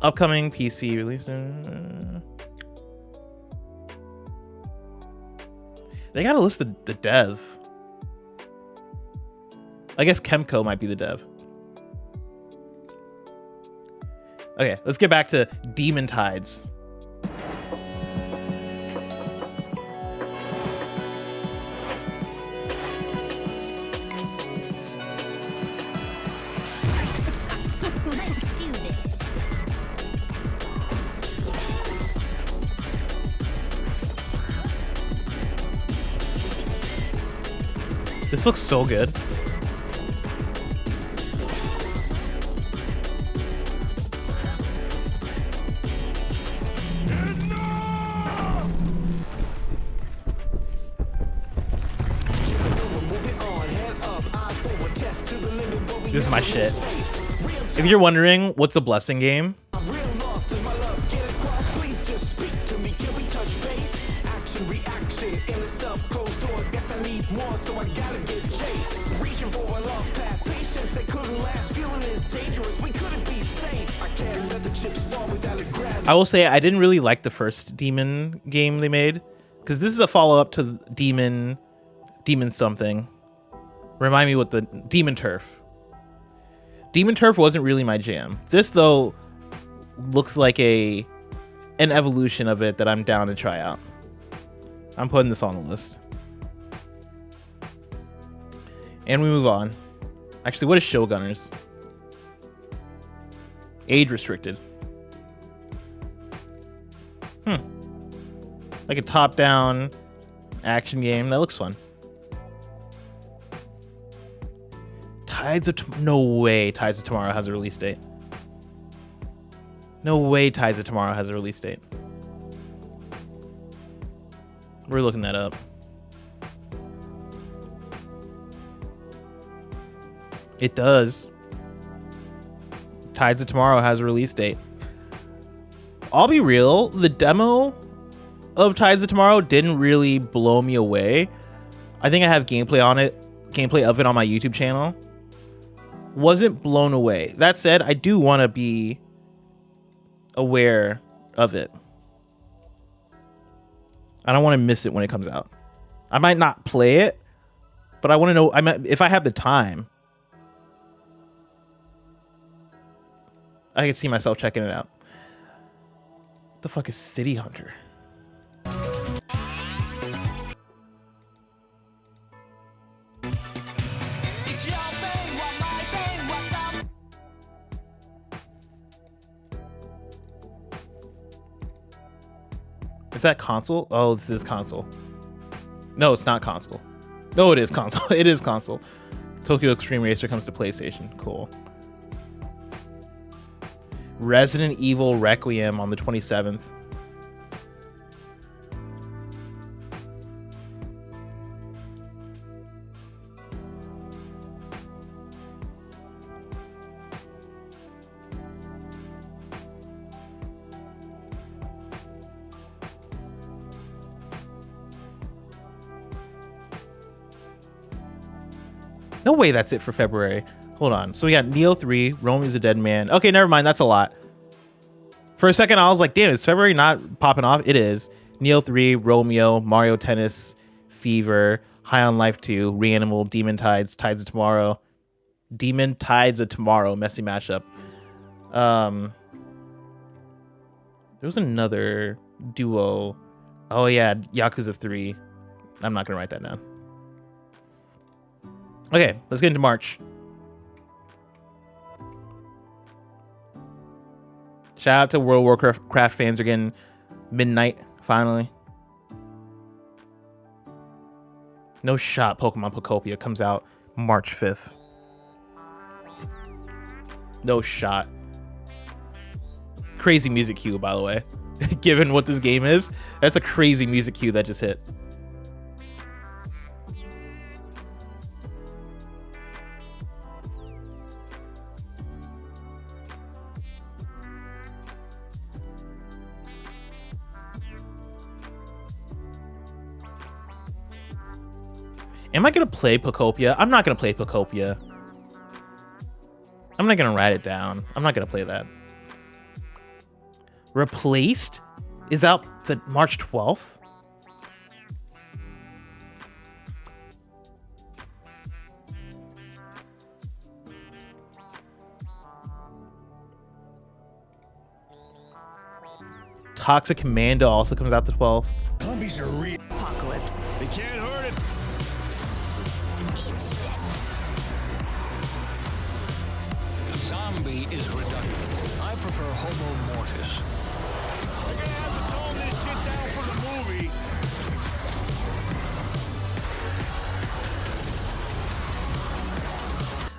Upcoming PC release. They gotta list the dev. I guess Chemco might be the dev. Okay, let's get back to Demon Tides. Let's do this. This looks so good. This is my shit. If you're wondering what's a blessing game, I will say I didn't really like the first Demon game they made, because this is a follow-up to Demon something. Remind me what the Demon Turf. Demon Turf wasn't really my jam. This though looks like an evolution of it that I'm down to try out. I'm putting this on the list. And we move on. Actually, what is Showgunners? Age restricted. Like a top-down action game. That looks fun. No way Tides of Tomorrow has a release date. No way Tides of Tomorrow has a release date. We're looking that up. It does. Tides of Tomorrow has a release date. I'll be real, the demo of Tides of Tomorrow didn't really blow me away. I think I have gameplay of it on my YouTube channel. Wasn't blown away. That said, I do want to be aware of it. I don't want to miss it when it comes out. I might not play it, but I want to know if I have the time. I can see myself checking it out. What the fuck is City Hunter? Is that console? Oh, this is console. No, it's not console. No, it is console. It is console. Tokyo Extreme Racer comes to PlayStation. Cool. Resident Evil Requiem on the 27th. No way that's it for February. Hold on. So we got Neo 3, Romeo's a Dead Man. Okay, never mind. That's a lot. For a second, I was like, damn, is February not popping off? It is. Neo 3, Romeo, Mario Tennis, Fever, High on Life 2, Reanimal, Demon Tides, Tides of Tomorrow. Demon Tides of Tomorrow. Messy mashup. There was another duo. Oh, yeah. Yakuza 3. I'm not going to write that down. Okay, let's get into March. Shout out to World of Warcraft fans are getting Midnight, finally. No shot Pokemon Pokopia comes out March 5th. No shot. Crazy music cue, by the way. Given what this game is, that's a crazy music cue that just hit. Am I going to play Pokopia? I'm not going to play Pokopia. I'm not going to write it down. I'm not going to play that. Replaced is out the March 12th. Toxic Commando also comes out the 12th. Zombies are real. Apocalypse. They can't hurt it. Zombie is reductive. I prefer Homo Mortis. They're gonna have to tone this shit down for the movie.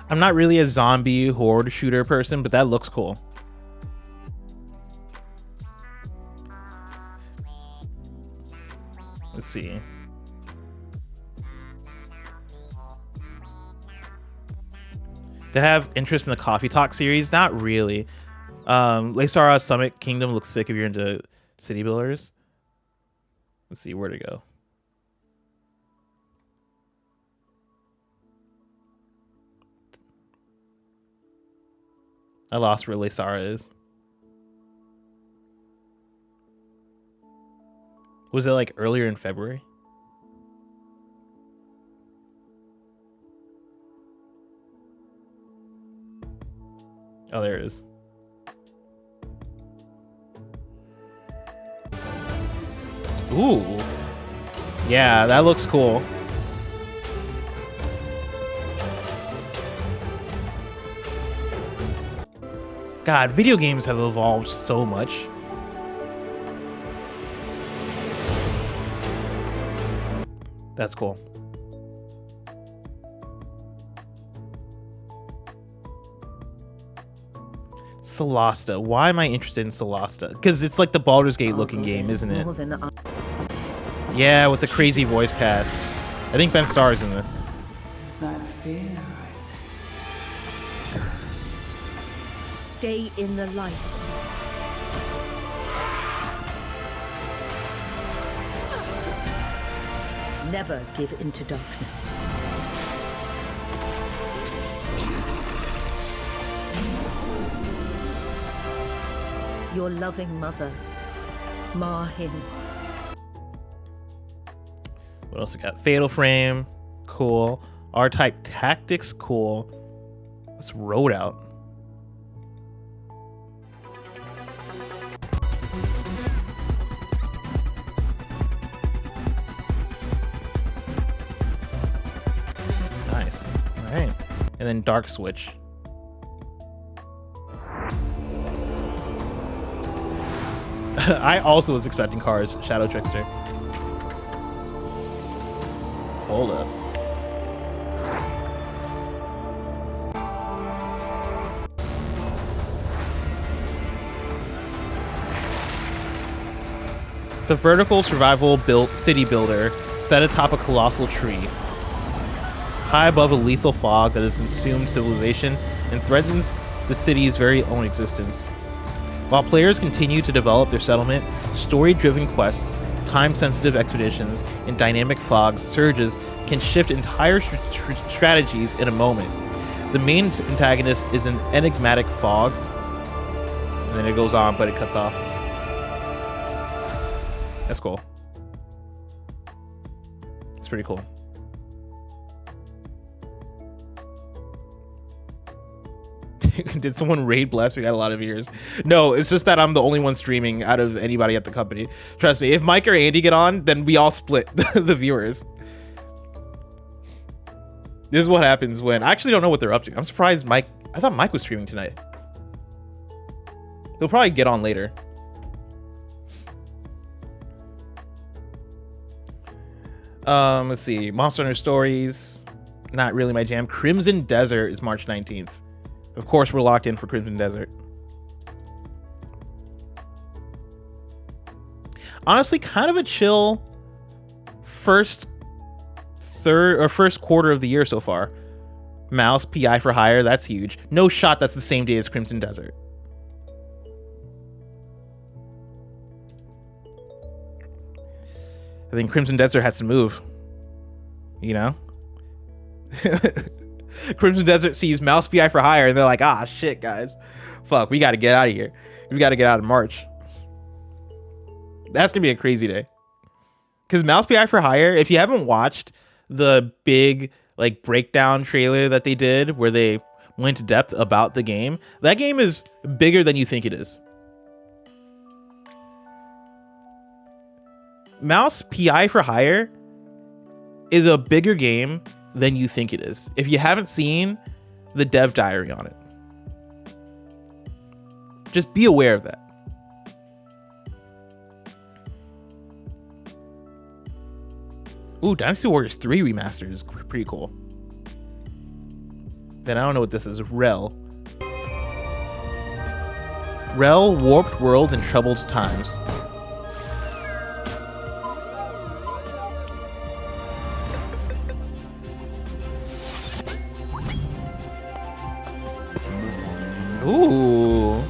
I'm not really a zombie horde shooter person, but that looks cool. Let's see. To have interest in the Coffee Talk series? Not really. Laysara Summit Kingdom looks sick if you're into city builders. Let's see where to go. I lost where Laysara is. Was it like earlier in February? Oh, there it is. Ooh. Yeah, that looks cool. God, video games have evolved so much. That's cool. Solasta. Why am I interested in Solasta? Because it's like the Baldur's Gate looking game, isn't it? Yeah, with the crazy voice cast. I think Ben Starr is in this. Is that fear I sense? Stay in the light. Never give into darkness. Your loving mother, Mahin. What else we got? Fatal Frame, cool. R-Type Tactics, cool. What's Road Out? Nice. All right. And then Dark Switch. I also was expecting cars. Shadow Trickster. Hold up. It's a vertical survival built city builder set atop a colossal tree, high above a lethal fog that has consumed civilization and threatens the city's very own existence. While players continue to develop their settlement, story-driven quests, time-sensitive expeditions, and dynamic fog surges can shift entire strategies in a moment. The main antagonist is an enigmatic fog, and then it goes on, but it cuts off. That's cool. It's pretty cool. Did someone raid Bless? We got a lot of viewers. No, it's just that I'm the only one streaming out of anybody at the company. Trust me, if Mike or Andy get on, then we all split the viewers. This is what happens when... I actually don't know what they're up to. I'm surprised Mike... I thought Mike was streaming tonight. He'll probably get on later. Let's see. Monster Hunter Stories. Not really my jam. Crimson Desert is March 19th. Of course, we're locked in for Crimson Desert. Honestly, kind of a chill first quarter of the year so far. Mouse, PI for Hire, that's huge. No shot that's the same day as Crimson Desert. I think Crimson Desert has to move. You know? Crimson Desert sees Mouse PI for Hire and they're like, ah, shit, guys. Fuck, we gotta get out of here. We gotta get out of March. That's gonna be a crazy day. Because Mouse PI for Hire, if you haven't watched the big like breakdown trailer that they did where they went to depth about the game, that game is bigger than you think it is. Mouse PI for Hire is a bigger game than you think it is. If you haven't seen the dev diary on it, just be aware of that. Ooh, Dynasty Warriors 3 remaster is pretty cool. Then I don't know what this is. Rel, Warped World and Troubled Times. Ooh.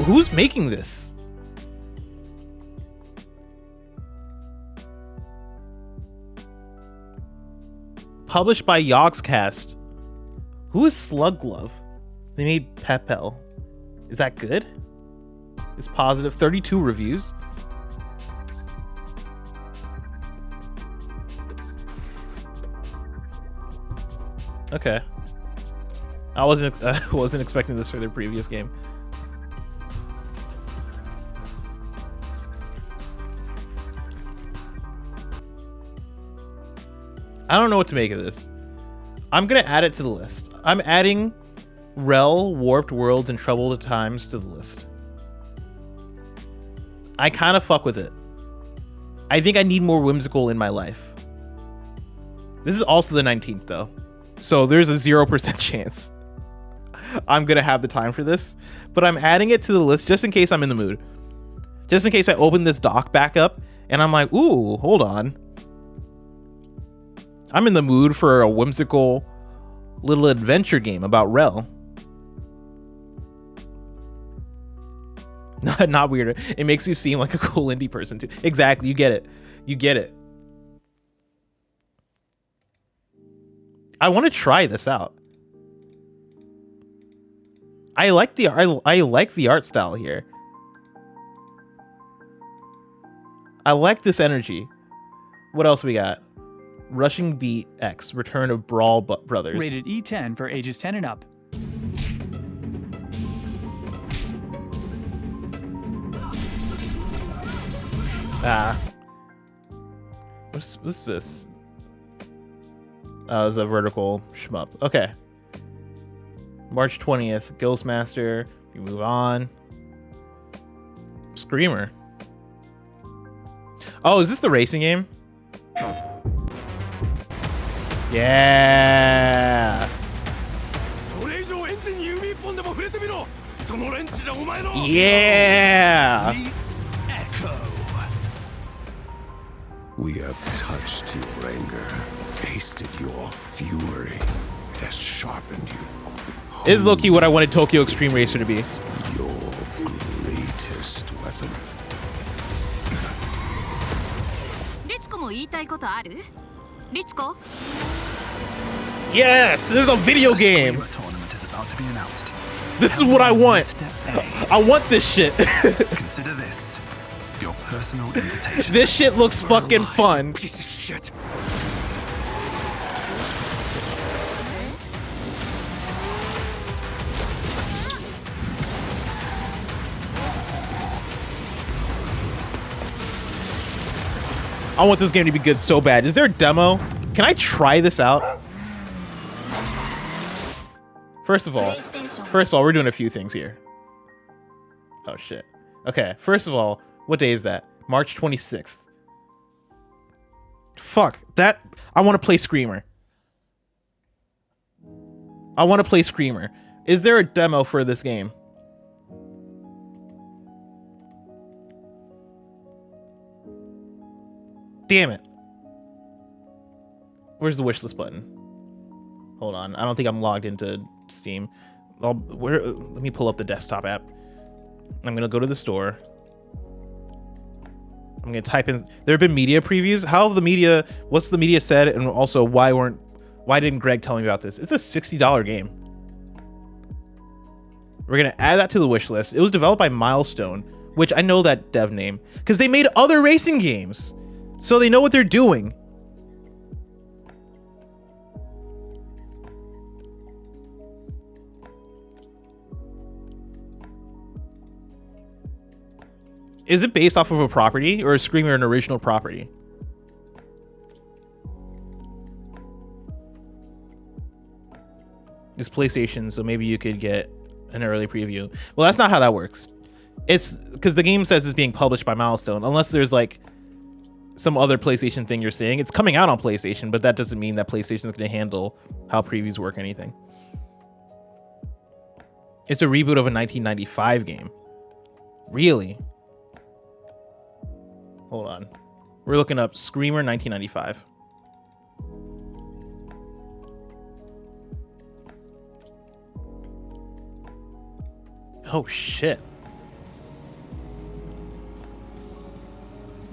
Who's making this? Published by Yogscast. Who is Slug Glove? They made Pepel. Is that good? It's positive. 32 reviews. Okay. I wasn't expecting this for their previous game. I don't know what to make of this. I'm gonna add it to the list. I'm adding Rel, Warped Worlds, and Troubled Times to the list. I kind of fuck with it. I think I need more whimsical in my life. This is also the 19th though, so there's a 0% chance I'm gonna have the time for this, but I'm adding it to the list just in case I'm in the mood. Just in case I open this doc back up and I'm like, ooh, hold on. I'm in the mood for a whimsical little adventure game about Rel. Not weirder. It makes you seem like a cool indie person too. Exactly. You get it. You get it. I want to try this out. I like the art style here. I like this energy. What else we got? Rushing Beat X, Return of Brawl Brothers. Rated E10 for ages 10 and up. What's this? It's a vertical shmup. Okay. March 20th, Ghostmaster. We move on. Screamer. Oh, is this the racing game? Yeah. Yeah. The Echo. We have touched your anger, tasted your fury. It has sharpened you. Is low-key what I wanted Tokyo Extreme Racer to be. Your greatest weapon. Yes, this is a video game. Tournament is about to be announced. This is what I want. I want this shit. Consider this your personal invitation. This shit looks fucking fun. Piece of shit. I want this game to be good so bad. Is there a demo? Can I try this out? First of all, we're doing a few things here. Oh shit. Okay, first of all, what day is that? March 26th. Fuck, that, I want to play Screamer. I want to play Screamer. Is there a demo for this game? Damn it. Where's the wishlist button? Hold on. I don't think I'm logged into Steam. Let me pull up the desktop app. I'm gonna go to the store. I'm gonna type in. There have been media previews. How have the media? What's the media said? And also, why didn't Greg tell me about this? It's a $60 game. We're gonna add that to the wish list. It was developed by Milestone, which I know that dev name because they made other racing games, so they know what they're doing. Is it based off of a property, or is Screamer an original property? It's PlayStation, so maybe you could get an early preview. Well, that's not how that works. It's because the game says it's being published by Milestone, unless there's like some other PlayStation thing you're saying. It's coming out on PlayStation, but that doesn't mean that PlayStation is going to handle how previews work or anything. It's a reboot of a 1995 game. Really? Hold on. We're looking up Screamer 1995. Oh, shit.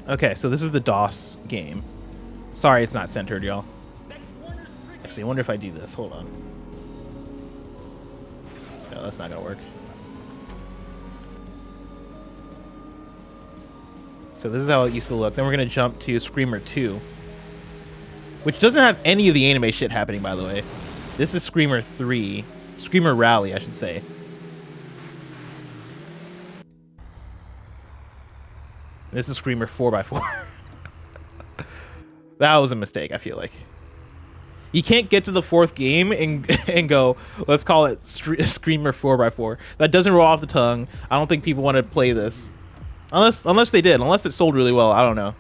Okay, so this is the DOS game. Sorry, it's not centered, y'all. Actually, I wonder if I do this. Hold on. No, that's not gonna work. So this is how it used to look. Then we're gonna jump to Screamer 2, which doesn't have any of the anime shit happening, by the way. This is Screamer 3. Screamer Rally, I should say. This is Screamer 4x4. That was a mistake, I feel like. You can't get to the fourth game and go, let's call it Screamer 4x4. That doesn't roll off the tongue. I don't think people want to play this. Unless they did. Unless it sold really well. I don't know.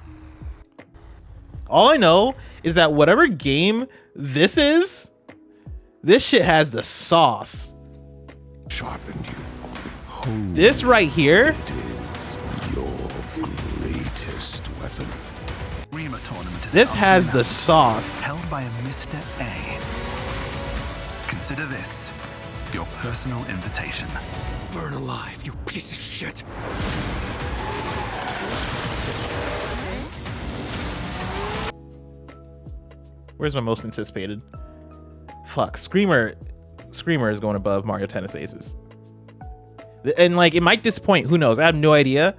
All I know is that whatever game this is, this shit has the sauce. Sharpened you. This right here. It is your greatest weapon. Tournament is this has the sauce. Held by a Mr. A. Consider this your personal invitation. Burn alive, you piece of shit. Shit. Where's my most anticipated? Fuck, Screamer is going above Mario Tennis Aces. And like, it might disappoint, who knows? I have no idea.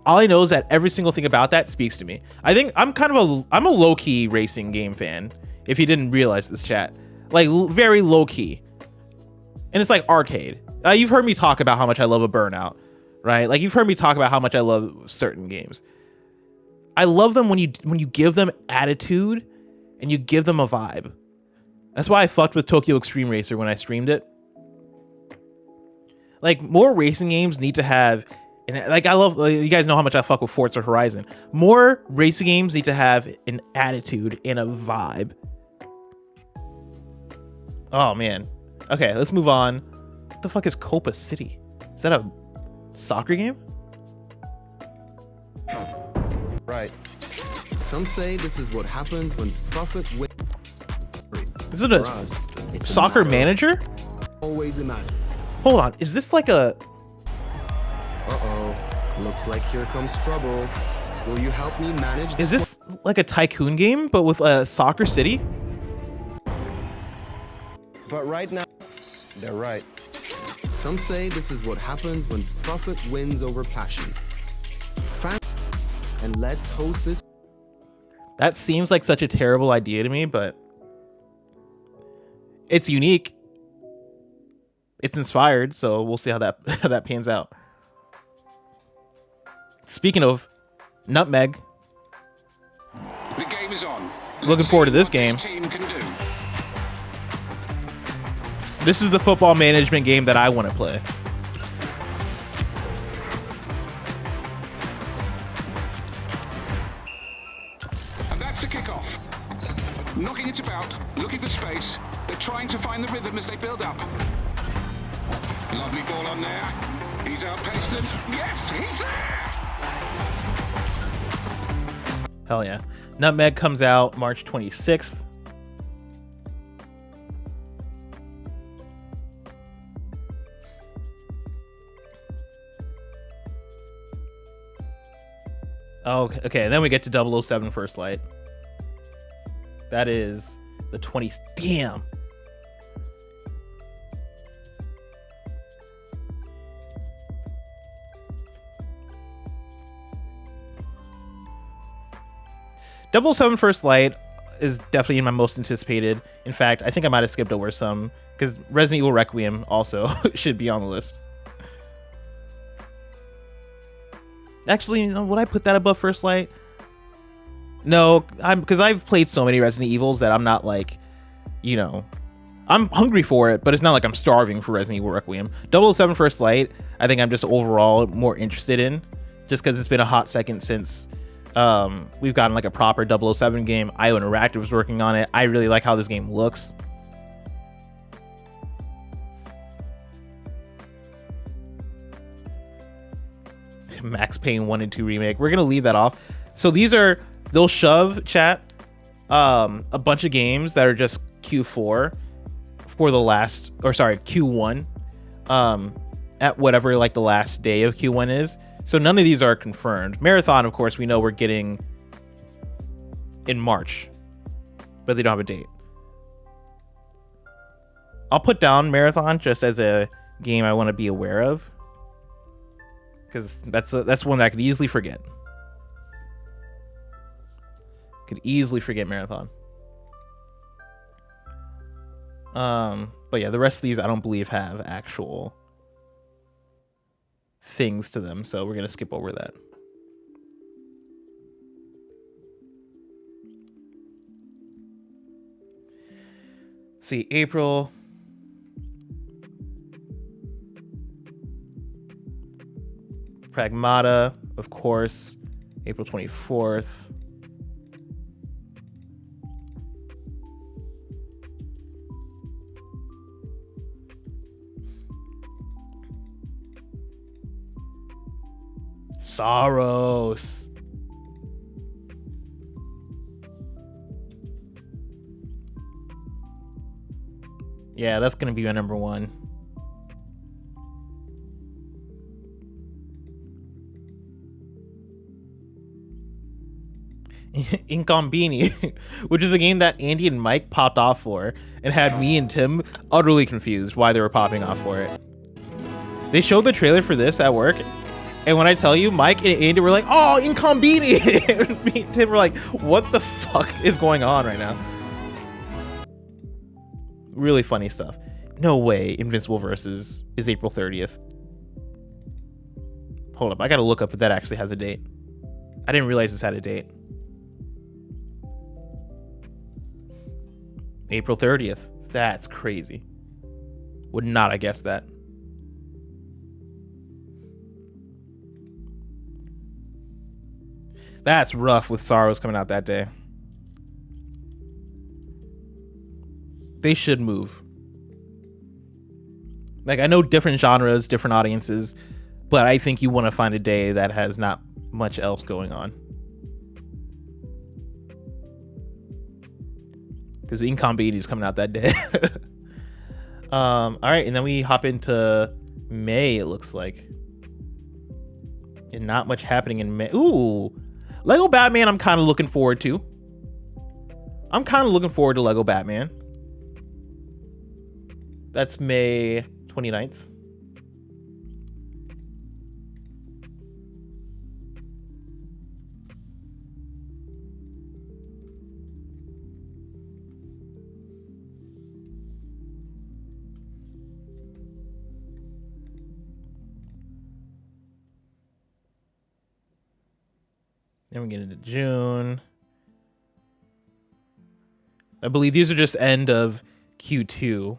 All I know is that every single thing about that speaks to me. I think I'm a low-key racing game fan, if you didn't realize this, chat. Like, very low-key. And it's like arcade. You've heard me talk about how much I love a Burnout, right? Like, you've heard me talk about how much I love certain games. I love them when you give them attitude and you give them a vibe. That's why I fucked with Tokyo Extreme Racer when I streamed it. Like, more racing games need to have, and like, I love, you guys know how much I fuck with Forza Horizon. More racing games need to have an attitude and a vibe. Oh man. Okay, let's move on. What the fuck is Copa City? Is that a soccer game? Right. Some say this is what happens when profit wins. Is it a soccer manager? Always imagine. Hold on, is this like a... Uh-oh. Looks like here comes trouble. Will you help me manage Is this like a tycoon game, but with a soccer city? But right now, they're right. Some say this is what happens when profit wins over passion. And let's host this. That seems like such a terrible idea to me, but it's unique. It's inspired, so we'll see how that pans out. Speaking of Nutmeg, The game is on. looking forward to this game. Team can do. This is the football management game that I want to play. And that's the kickoff. Knocking it about, looking for space. They're trying to find the rhythm as they build up. Lovely ball on there. He's outpaced them. Yes, he's there! Hell yeah. Nutmeg comes out March 26th. Oh, okay. Then we get to 007 First Light. That is the 20th. Damn. .007 First Light is definitely in my most anticipated. In fact, I think I might have skipped over some because Resident Evil Requiem also should be on the list. Actually, would I put that above First Light? No, because I've played so many Resident Evils that I'm not like, you know, I'm hungry for it, but it's not like I'm starving for Resident Evil Requiem. 007 First Light, I think I'm just overall more interested in, just because it's been a hot second since we've gotten like a proper 007 game. IO Interactive was working on it. I really like how this game looks. Max Payne 1 and 2 remake. We're gonna leave that off. So they'll shove, chat, a bunch of games that are just Q4 for the last, or sorry, Q1 at whatever like the last day of Q1 is. So none of these are confirmed. Marathon, of course, we know we're getting in March, but they don't have a date. I'll put down Marathon just as a game I want to be aware of, because that's one that I could easily forget. Could easily forget Marathon. But yeah, the rest of these I don't believe have actual things to them, so we're gonna skip over that. See, April. Pragmata, of course, April 24th. Sorrows. Yeah, that's gonna be my number one. Incombini, which is a game that Andy and Mike popped off for and had me and Tim utterly confused why they were popping off for it. They showed the trailer for this at work, and when I tell you, Mike and Andy were like, "Oh, Incombini!" And me and Tim were like, "What the fuck is going on right now?" Really funny stuff. No way Invincible Versus is April 30th. Hold up, I gotta look up if that actually has a date. I didn't realize this had a date. April 30th. That's crazy. Would not have guessed that. That's rough with Sorrows coming out that day. They should move. Like, I know different genres, different audiences, but I think you want to find a day that has not much else going on. Because Incombini is coming out that day. All right, and then we hop into May, it looks like. And not much happening in May. Ooh, Lego Batman I'm kind of looking forward to. I'm kind of looking forward to Lego Batman. That's May 29th. Then we get into June. I believe these are just end of Q2.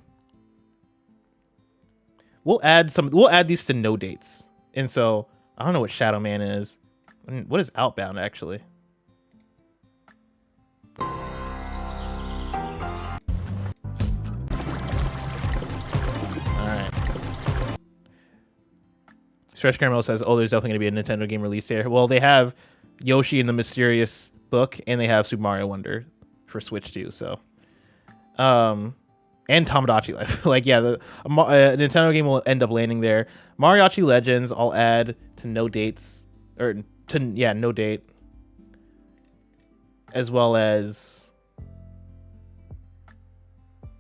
We'll add these to no dates. And so I don't know what Shadow Man is. What is Outbound actually? All right. Stretch Caramel says, "Oh, there's definitely gonna be a Nintendo game released here." Well, they have Yoshi in the Mysterious Book, and they have Super Mario Wonder for Switch too. So, and Tamagotchi Life. Like, yeah, the Nintendo game will end up landing there. Mariachi Legends, I'll add to no dates, or to no date, as well as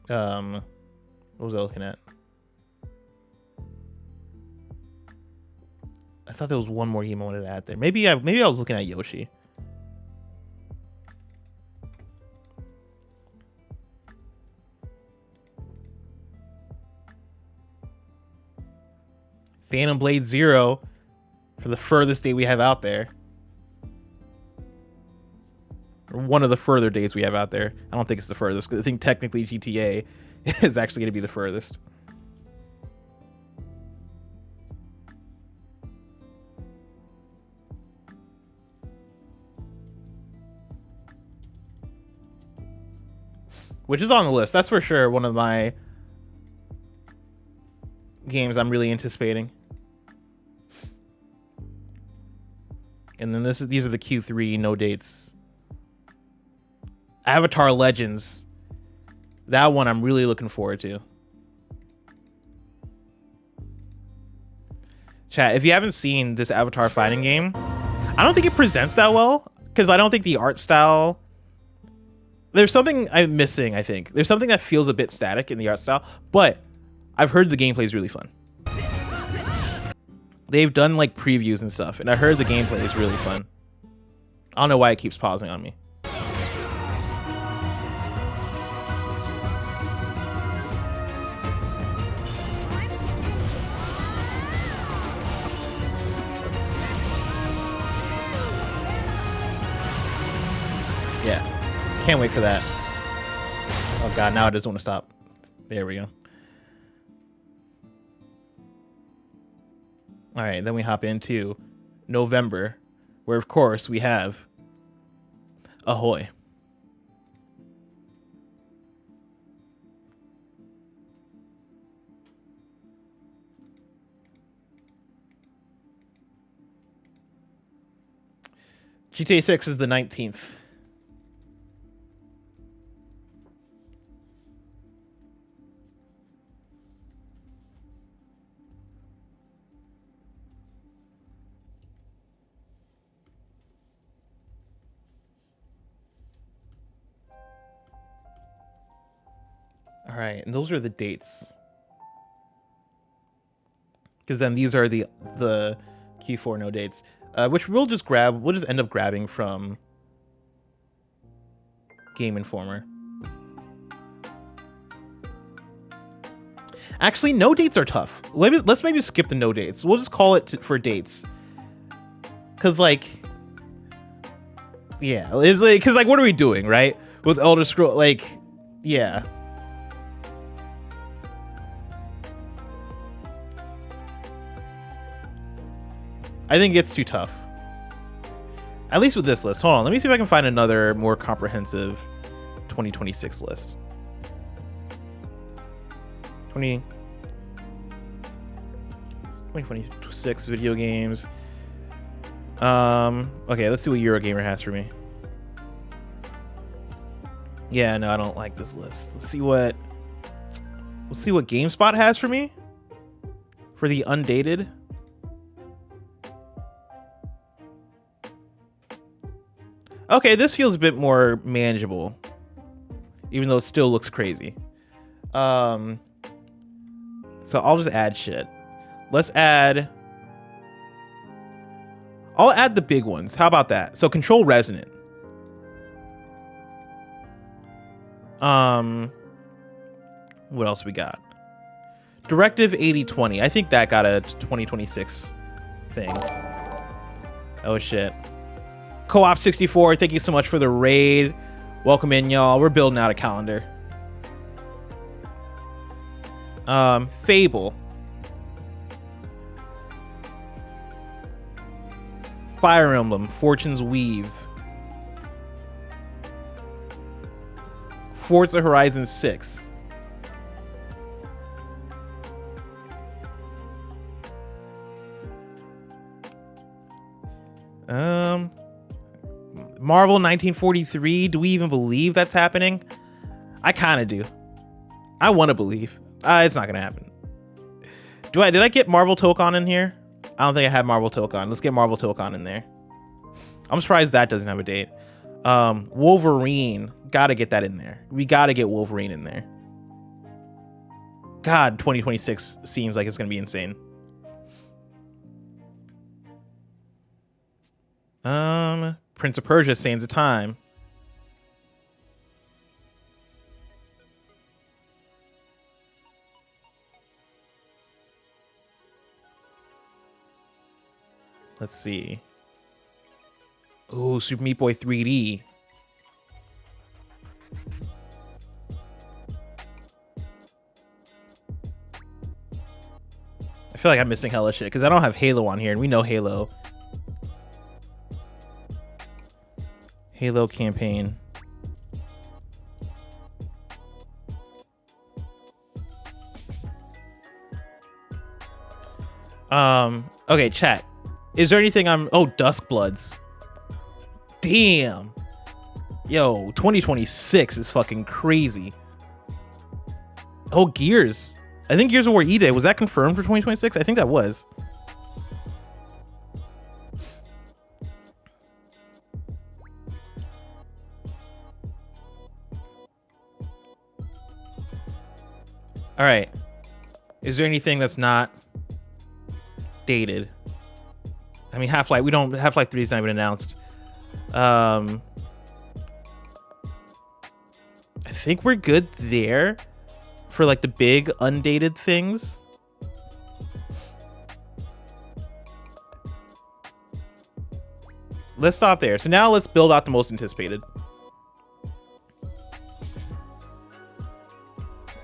what was I looking at? I thought there was one more game I wanted to add there. Maybe I was looking at Yoshi. Phantom Blade Zero for the furthest date we have out there. Or one of the further dates we have out there. I don't think it's the furthest, because I think technically GTA is actually going to be the furthest. Which is on the list. That's for sure one of my games I'm really anticipating. And then these are the Q3 no dates. Avatar Legends. That one I'm really looking forward to. Chat, if you haven't seen this Avatar fighting game, I don't think it presents that well, because I don't think the art style... There's something I'm missing, I think. There's something that feels a bit static in the art style, but I've heard the gameplay is really fun. They've done like previews and stuff, and I heard the gameplay is really fun. I don't know why it keeps pausing on me. Yeah. Can't wait for that. Oh god, now it doesn't want to stop. There we go. All right, then we hop into November, where of course we have Ahoy. GTA 6 is the 19th. All right, and those are the dates. Because then these are the Q4 no dates, which we'll just grab. We'll just end up grabbing from Game Informer. Actually, no dates are tough. Let's maybe skip the no dates. We'll just call it for dates. Cause like, yeah, it's like, cause like, what are we doing, right? With Elder Scroll, like, yeah. I think it's too tough. At least with this list. Hold on, let me see if I can find another more comprehensive 2026 list. 2026 video games. Okay, let's see what Eurogamer has for me. Yeah, no, I don't like this list. Let's see what GameSpot has for me for the undated. Okay, this feels a bit more manageable, even though it still looks crazy. So I'll just add shit. I'll add the big ones. How about that? So Control Resonant. What else we got? Directive 8020. I think that got a 2026 thing. Oh shit. Co-op 64, thank you so much for the raid. Welcome in, y'all. We're building out a calendar. Fable. Fire Emblem, Fortune's Weave. Forza Horizon 6. Marvel 1943. Do we even believe that's happening? I kind of do. I want to believe. It's not gonna happen. Did I get Marvel Tokon in here? I don't think I have Marvel Tokon. Let's get Marvel Tokon in there. I'm surprised that doesn't have a date. Wolverine. Gotta get that in there. We gotta get Wolverine in there. God, 2026 seems like it's gonna be insane. Prince of Persia, Sands of Time. Let's see. Ooh, Super Meat Boy 3D. I feel like I'm missing hella shit because I don't have Halo on here, and we know Halo. Halo campaign. Okay, chat. Is there anything oh, Duskbloods. Damn. Yo, 2026 is fucking crazy. Oh, Gears. I think Gears of War E-Day. Was that confirmed for 2026? I think that was. All right. Is there anything that's not dated? I mean, Half-Life. Half-Life 3 is not even announced. I think we're good there for like the big undated things. Let's stop there. So now let's build out the most anticipated.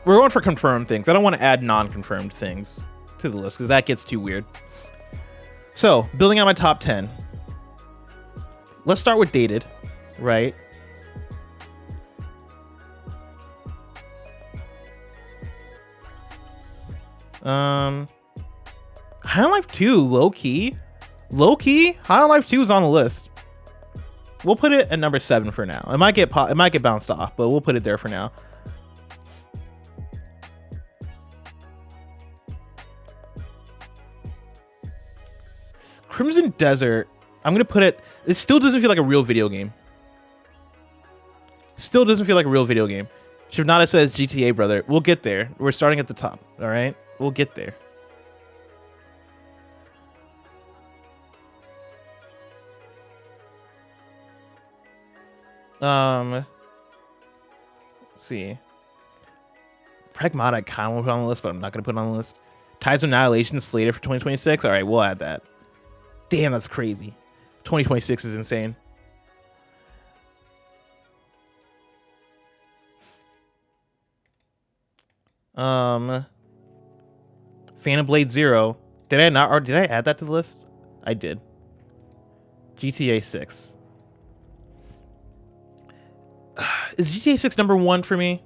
We're going for confirmed things. I don't want to add non-confirmed things to the list because that gets too weird. So, building out my top 10. Let's start with dated, right? High on Life 2, low-key. Low-key, High on Life 2 is on the list. We'll put it at number 7 for now. It might get bounced off, but we'll put it there for now. Crimson Desert, I'm gonna put it. It still doesn't feel like a real video game. Still doesn't feel like a real video game. Shivnada says GTA, brother. We'll get there. We're starting at the top. All right, we'll get there. Let's see. Pragmata I kind of want to put on the list, but I'm not going to put it on the list. Tides of Annihilation slated for 2026. All right, we'll add that. Damn, that's crazy. 2026 is insane. Phantom Blade Zero. Did I not, or did I add that to the list? I did. GTA 6. Is GTA 6 number 1 for me?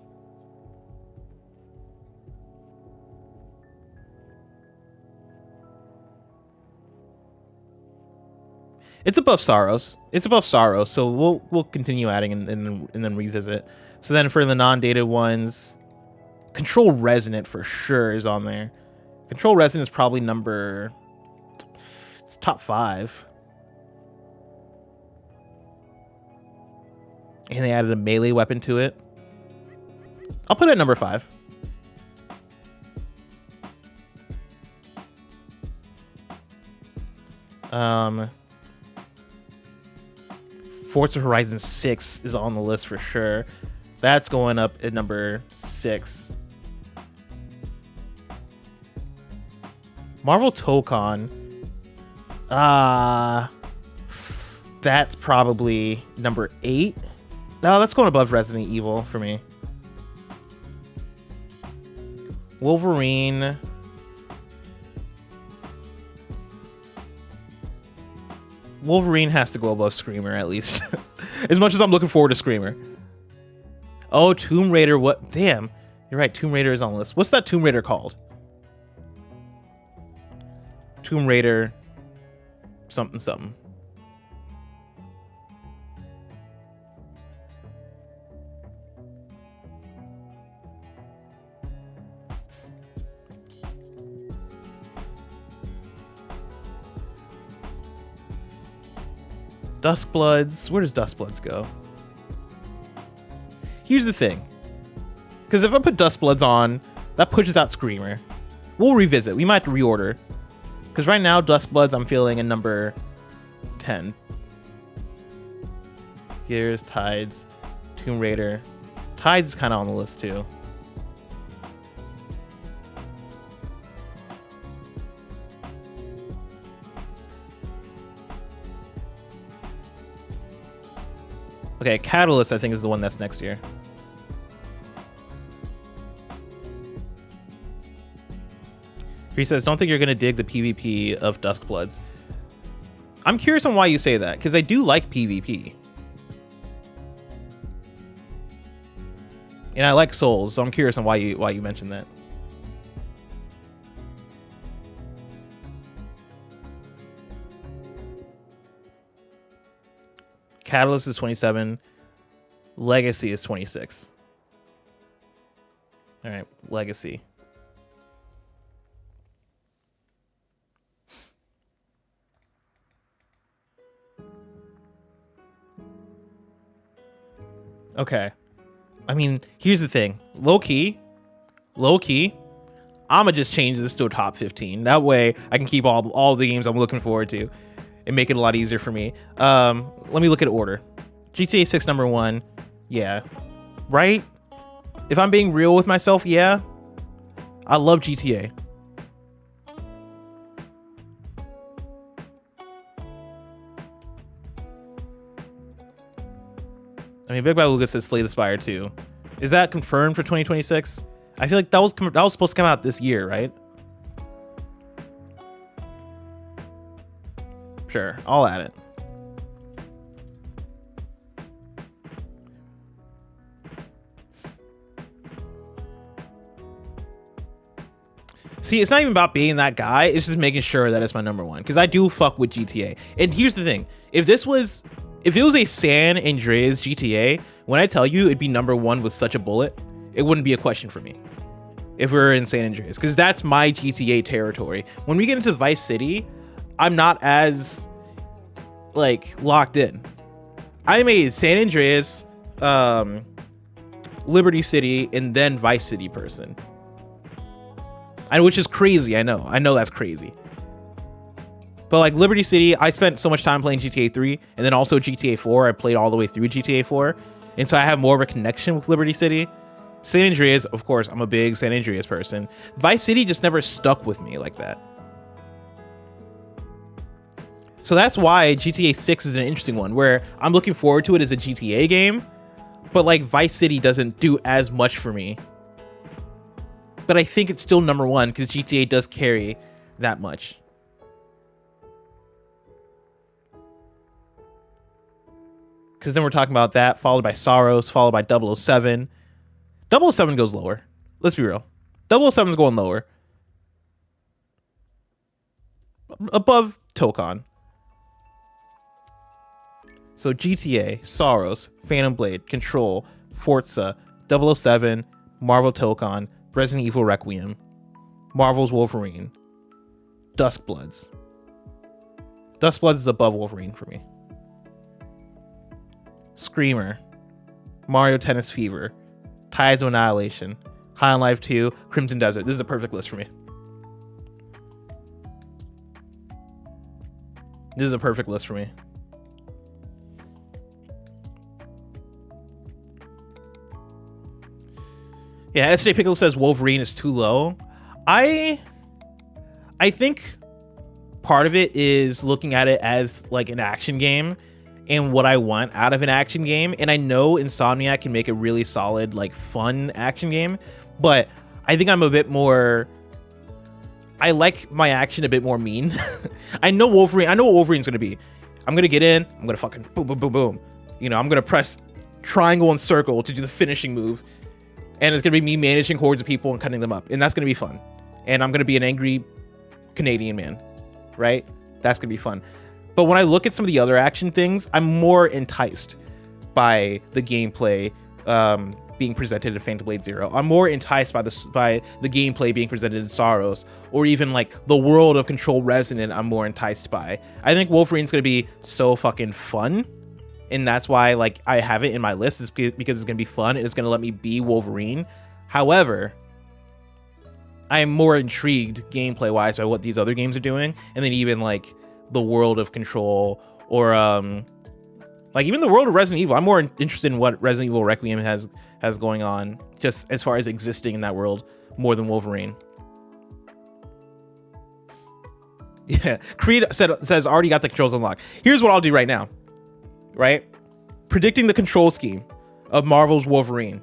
It's above Sorrows. It's above Sorrows, so we'll continue adding and then revisit. So then for the non-dated ones, Control Resonant for sure is on there. Control Resonant is probably number... It's top 5. And they added a melee weapon to it. I'll put it at number 5. Forza Horizon 6 is on the list for sure. That's going up at number 6. Marvel Tokon. That's probably number 8. No, that's going above Resident Evil for me. Wolverine. Wolverine has to go above Screamer at least. As much as I'm looking forward to Screamer. Oh, Tomb Raider. What? Damn. You're right. Tomb Raider is on the list. What's that Tomb Raider called? Tomb Raider something something. Duskbloods. Where does Duskbloods go? Here's the thing. Because if I put Duskbloods on, that pushes out Screamer. We'll revisit. We might have to reorder. Because right now, Duskbloods, I'm feeling in number 10. Gears, Tides, Tomb Raider. Tides is kind of on the list too. Okay, Catalyst, I think, is the one that's next year. He says, don't think you're going to dig the PvP of Duskbloods. I'm curious on why you say that, because I do like PvP. And I like Souls, so I'm curious on why you mentioned that. Catalyst is 27. Legacy is 26. All right, Legacy. Okay. I mean, here's the thing. Low key, I'ma just change this to a top 15. That way I can keep all the games I'm looking forward to and make it a lot easier for me. Let me look at order. GTA 6 number 1. Yeah. Right? If I'm being real with myself, yeah. I love GTA. I mean, Big Bad Lucas says Slay the Spire 2. Is that confirmed for 2026? I feel like that was supposed to come out this year, right? Sure, I'll add it. See, it's not even about being that guy. It's just making sure that it's my number 1. Because I do fuck with GTA. And here's the thing. If it was a San Andreas GTA, when I tell you it'd be number 1 with such a bullet, it wouldn't be a question for me. If we were in San Andreas. Because that's my GTA territory. When we get into Vice City, I'm not as like locked in. I'm a San Andreas Liberty City, and then Vice City person. Which is crazy. I know that's crazy. But like Liberty City, I spent so much time playing GTA 3 and then also GTA 4. I played all the way through GTA 4. And so I have more of a connection with Liberty City. San Andreas, of course, I'm a big San Andreas person. Vice City just never stuck with me like that. So that's why GTA 6 is an interesting one, where I'm looking forward to it as a GTA game, but like Vice City doesn't do as much for me. But I think it's still number one because GTA does carry that much. Because then we're talking about that, followed by Sorrows, followed by 007. 007 goes lower. Let's be real. 007's going lower. Above Tokon. So GTA, Sorrows, Phantom Blade, Control, Forza, 007, Marvel Tokon, Resident Evil Requiem, Marvel's Wolverine, Duskbloods. Duskbloods is above Wolverine for me. Screamer, Mario Tennis Fever, Tides of Annihilation, High on Life 2, Crimson Desert. This is a perfect list for me. This is a perfect list for me. Yeah, SJ Pickle says Wolverine is too low. I think part of it is looking at it as like an action game and what I want out of an action game. And I know Insomniac can make a really solid, like fun action game, but I think I'm a bit more, I like my action a bit more mean. I know what Wolverine's gonna be. I'm gonna get in, I'm gonna fucking boom, boom, boom, boom. You know, I'm gonna press triangle and circle to do the finishing move. And it's gonna be me managing hordes of people and cutting them up. And that's gonna be fun. And I'm gonna be an angry Canadian man, right? That's gonna be fun. But when I look at some of the other action things, I'm more enticed by the gameplay being presented in Phantom Blade Zero. I'm more enticed by the gameplay being presented in Sorrows, or even like the world of Control Resonant. I'm more enticed by. I think Wolverine's gonna be so fucking fun, and that's why like I have it in my list, is because it's gonna be fun and it's gonna let me be Wolverine. However, I am more intrigued gameplay wise by what these other games are doing, and then even like the world of Control, or like even the world of Resident Evil. I'm more interested in what Resident Evil Requiem has going on, just as far as existing in that world, more than Wolverine. Yeah, Creed says already got the controls unlocked. Here's what I'll do right now, right? Predicting the control scheme of Marvel's Wolverine.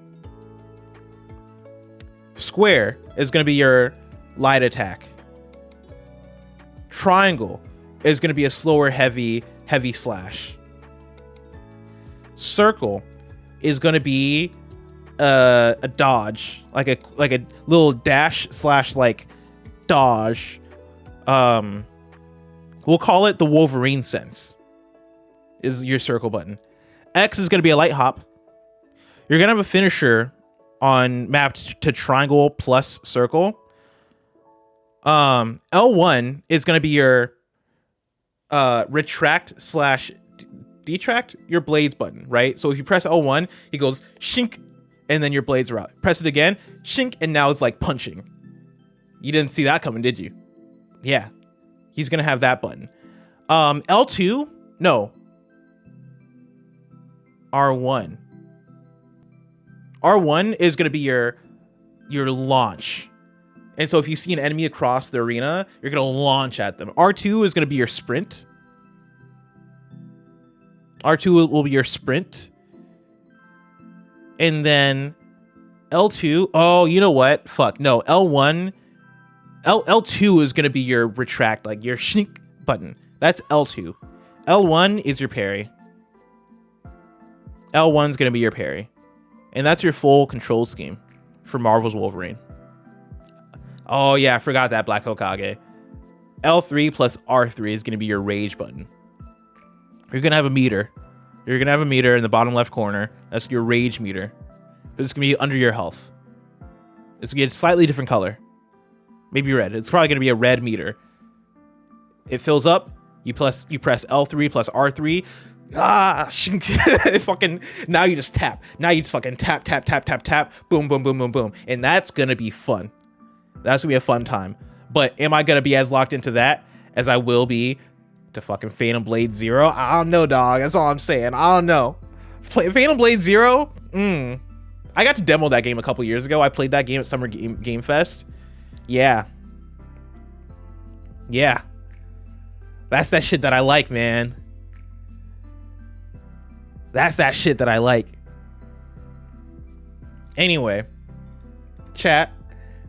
Square is going to be your light attack. Triangle is going to be a slower, heavy slash. Circle is going to be a dodge, like a little dash slash like dodge. We'll call it the Wolverine sense. Is your circle button. X is going to be a light hop. You're going to have a finisher on mapped to triangle plus circle. L1 is going to be your retract slash detract your blades button, right? So if you press L1, it goes shink, and then your blades are out. Press it again, shink, and now it's like punching. You didn't see that coming, did you? Yeah, he's gonna have that button. L2, no. R1. R1 is gonna be your launch. And so if you see an enemy across the arena, you're gonna launch at them. R2 is gonna be your sprint. R2 will be your sprint. And then L2, oh, you know what? Fuck, no, L1, L2 is gonna be your retract, like your sneak button. That's L2. L1 is your parry. L1's gonna be your parry. And that's your full control scheme for Marvel's Wolverine. Oh yeah, I forgot that, Black Hokage. L3 plus R3 is gonna be your rage button. You're gonna have a meter. You're gonna have a meter in the bottom left corner. That's your rage meter. It's gonna be under your health. It's gonna be a slightly different color. Maybe red. It's probably gonna be a red meter. It fills up. You press L3 plus R3. fucking, now you just tap. Now you just fucking tap, tap, tap, tap, tap, boom, boom, boom, boom, boom. And that's gonna be fun. That's gonna be a fun time. But am I gonna be as locked into that as I will be to fucking Phantom Blade Zero? I don't know, dog. That's all I'm saying. I don't know. Phantom Blade Zero? I got to demo that game a couple years ago. I played that game at Summer Game Fest. Yeah. Yeah. That's that shit that I like, man. That's that shit that I like. Anyway, chat,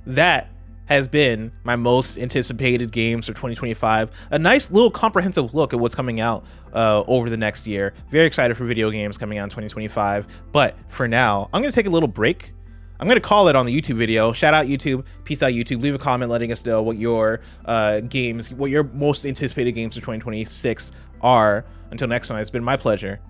that has been my most anticipated games for 2025. A nice little comprehensive look at what's coming out over the next year. Very excited for video games coming out in 2025. But for now, I'm going to take a little break. I'm going to call it on the YouTube video. Shout out YouTube. Peace out YouTube. Leave a comment letting us know what your what your most anticipated games for 2026 are. Until next time, it's been my pleasure.